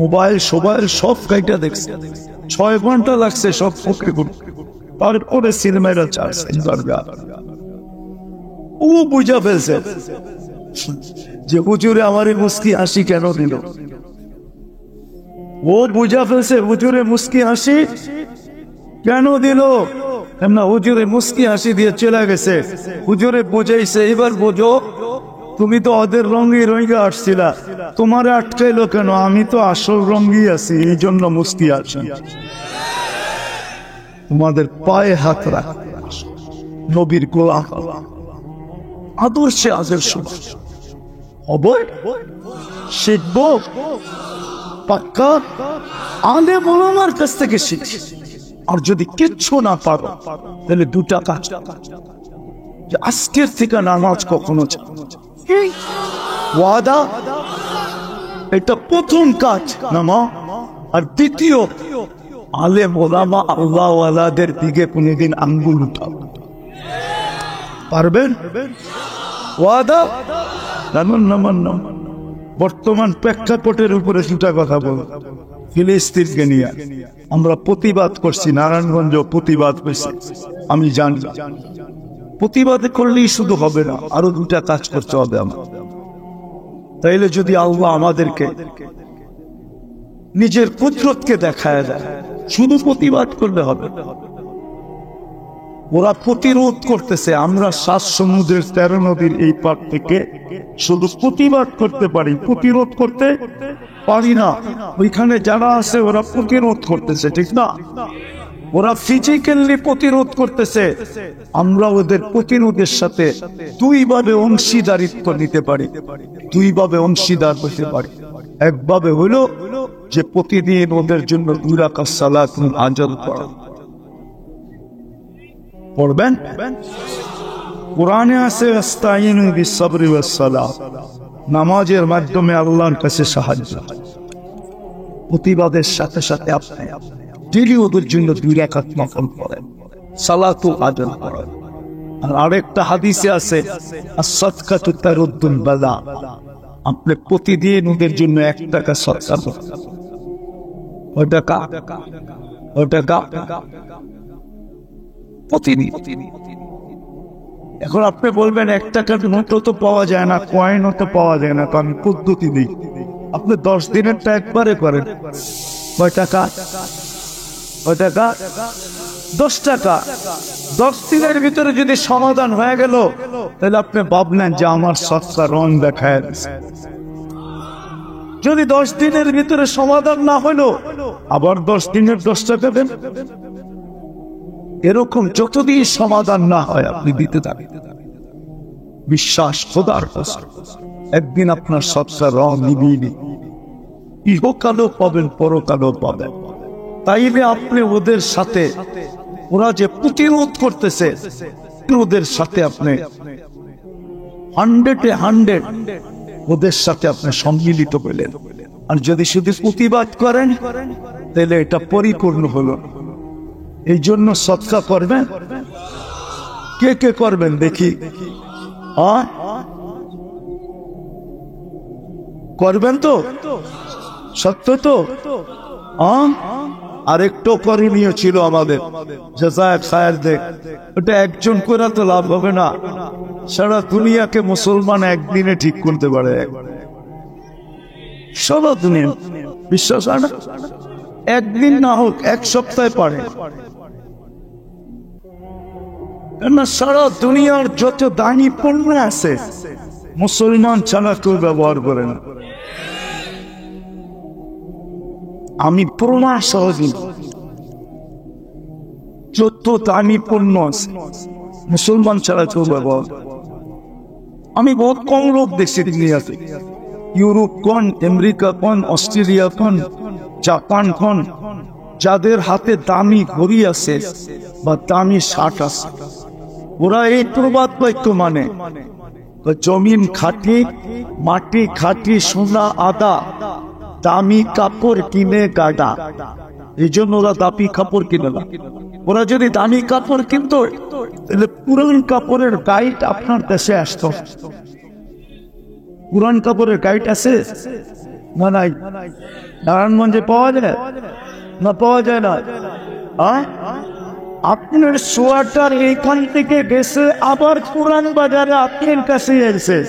মোবাইল সোবাইল সব গাইটা দেখছে, 6 ঘন্টা লাগছে সব ওকে করতে, তারপরে সিনেমাটা চাচ্ছে। ও বুঝা ফেলছে যে হুজুরে আমার মুস্কি হাসি কেন দিল, ও বুঝা ফেলছে হুজুরে মুস্কি হাসি কেন দিল। না, হুজুরে মুস্কি হাসি দিয়ে চলে গেছে, হুজুরে বুঝাইছে এবার বোঝো, তুমি তো ওদের রঙে রঙে আসছিলা, তোমার আটকাইলো কেন? আমি তো আসল রঙই আছি, এই জন্য মুস্কি হাসি। তোমাদের পায়ে হাত রাখ, নবীর গোলাম আদর্শে আদর্শ হবে, শিখব পাক্কা আলে মোলামার কাছ থেকে শিখ। আর যদি কিচ্ছু না পারো তাহলে 2টা কাজ, যে আজকের থেকে নামাজ কখনো ওয়াদা, এটা প্রথম কাজ নামা। আর দ্বিতীয়, আলে মোলামা আল্লাহ ওয়ালাদের দিকে কোনদিন আঙ্গুল উঠাও, পারবেন? ওয়াদা নামান। বর্তমান প্রেক্ষাপটের উপরে 2টা কথা বল। ফিলিস্তিনকে নিয়ে আমরা প্রতিবাদ করছি, নারায়ণগঞ্জ প্রতিবাদ করছি, আমি জানি। প্রতিবাদ করলেই শুধু হবে না, আরো 2টা কাজ করতে হবে আমার। তাইলে যদি আল্লাহ আমাদেরকে নিজের কুদরতকে দেখায় দেয়, শুধু প্রতিবাদ করলে হবে। ওরা প্রতিরোধ করতেছে, আমরা 7 সমুদ্রের 13 নদীর এই পার থেকে শুধু প্রতিবাদ করতে পারি, প্রতিরোধ করতে পারি না। ওইখানে যারা আছে ওরা প্রতিরোধ করতেছে, ঠিক না? ওরা ফিজিক্যালি প্রতিরোধ করতেছে, আমরা ওদের প্রতিরোধের সাথে 2 ভাবে অংশীদারিত্ব নিতে পারি, 2 ভাবে অংশীদার হতে পারি। একভাবে হলো যে প্রতিদিন ওদের জন্য 2 রাকাত সালাত আঞ্জাম করা। পড়বেন, কোরআনে আছে আস্তাইনু বিসসবরি ওয়াস সালাহ, নামাজের মাধ্যমে আল্লাহর কাছে সাহায্য। প্রতিবাদের সাথে সাথে আপনি ডেইলি ওদের জন্য 2 রাকাত নফল পড়েন, সালাতু আদান করেন। আর আরেকটা হাদিসে আছে আস-সাদকাতু তারুদ্দুল বালা, আপনি প্রতিদিন ওদের জন্য 1 টাকা সদকা করেন। ওটা প্রতিদিন। এখন আপনি বলবেন 1 টাকার নোটও তো পাওয়া যায় না, কয়েনও তো পাওয়া যায় না, তো আমি পদ্ধতি দিই। আপনি 10 দিনেরটা একবারে করেন, কয় টাকা? 10 টাকা। 10 দিনের ভিতরে যদি সমাধান হয়ে গেল, তাহলে আপনি ভাবলেন যে আমার সৎকার রং দেখায় দিচ্ছে। যদি 10 দিনের ভিতরে সমাধান না হলো, আবার 10 দিনের 10 টাকা দেন। এরকম যতদিন সমাধান না হয় আপনি দিতে থাকেন। বিশ্বাস খোদার কসম, একদিন আপনার সৎকার রং নিবিয়ে, ইহকালও পাবেন, পরকালও পাবেন। তাইলে আপনি ওদের সাথে, ওরা যে প্রতিরোধ করতেছে, ওদের সাথে আপনি 100-এ 100 ওদের সাথে আপনি সম্মিলিত হলেন। আর যদি শুধু প্রতিবাদ করেন, তাহলে এটা পরিপূর্ণ হলো। এই জন্য সদকা করবেন। কে কে করবেন দেখি? করবেন তো? সত্য তো? আরেকটু করণীয় ছিল আমাদের, ওটা একজন করে তো লাভ হবে না, সারা দুনিয়াকে মুসলমান একদিনে ঠিক করতে পারে। সারা দুনিয়া বিশ্বাস হয় না? একদিন না হোক 1 সপ্তাহে পারে না। সারা দুনিয়ার যত দানি পণ্য আছে মুসলমান ছাড়া কেউ ব্যবহার করে না। আমি প্রমাণ সহজে যত দামি পণ্য আছে মুসলমান ছাড়া কেউ ব্যবহার। আমি বহুত কম লোক দেখছি নিয়ে আসি, ইউরোপ কোন, আমেরিকা কোন, অস্ট্রেলিয়া কোন, জাপান কোন, যাদের হাতে দামি ঘড়ি আছে বা দামি শার্ট আছে, ওরা এই প্রবাদ বাক্য মানে জমিন খাটি, মাটি খাটি, সোনা আদা, দামি কাপড় কিনে গাডা। এই জন্য ওরা দামি কাপড় কিনে না। ওরা যদি দামি কাপড় কিনতো তাহলে পুরান কাপড়ের গাইড আপনার দেশে আসতো। পুরান কাপড়ের গাইড আছে না? নাই। নারায়ণগঞ্জে পাওয়া যায় না? পাওয়া যায় না। আপনার সোয়াটার এইখান থেকে গেছে আবার পুরান বাজারে আপনার কাছে এসে,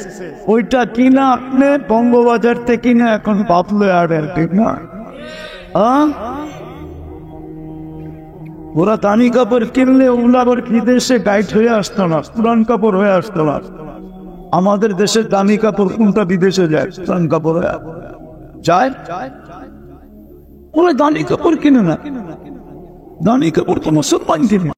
ওইটা কিনা আপনি বঙ্গবাজার থেকে কিনা এখন বাপলে আর ঠিক না। ওরা দামি কাপড় কিনলে ওগুলো আবার বিদেশে গাইড হয়ে আসতো না, পুরান কাপড় হয়ে আসতো না। আমাদের দেশের দামি কাপড় কোনটা বিদেশে যায়? পুরান কাপড় হয়ে যায়। ওরা দামি কাপড় কিনে না, দামি কাপড় তো মুসলমান কিনে।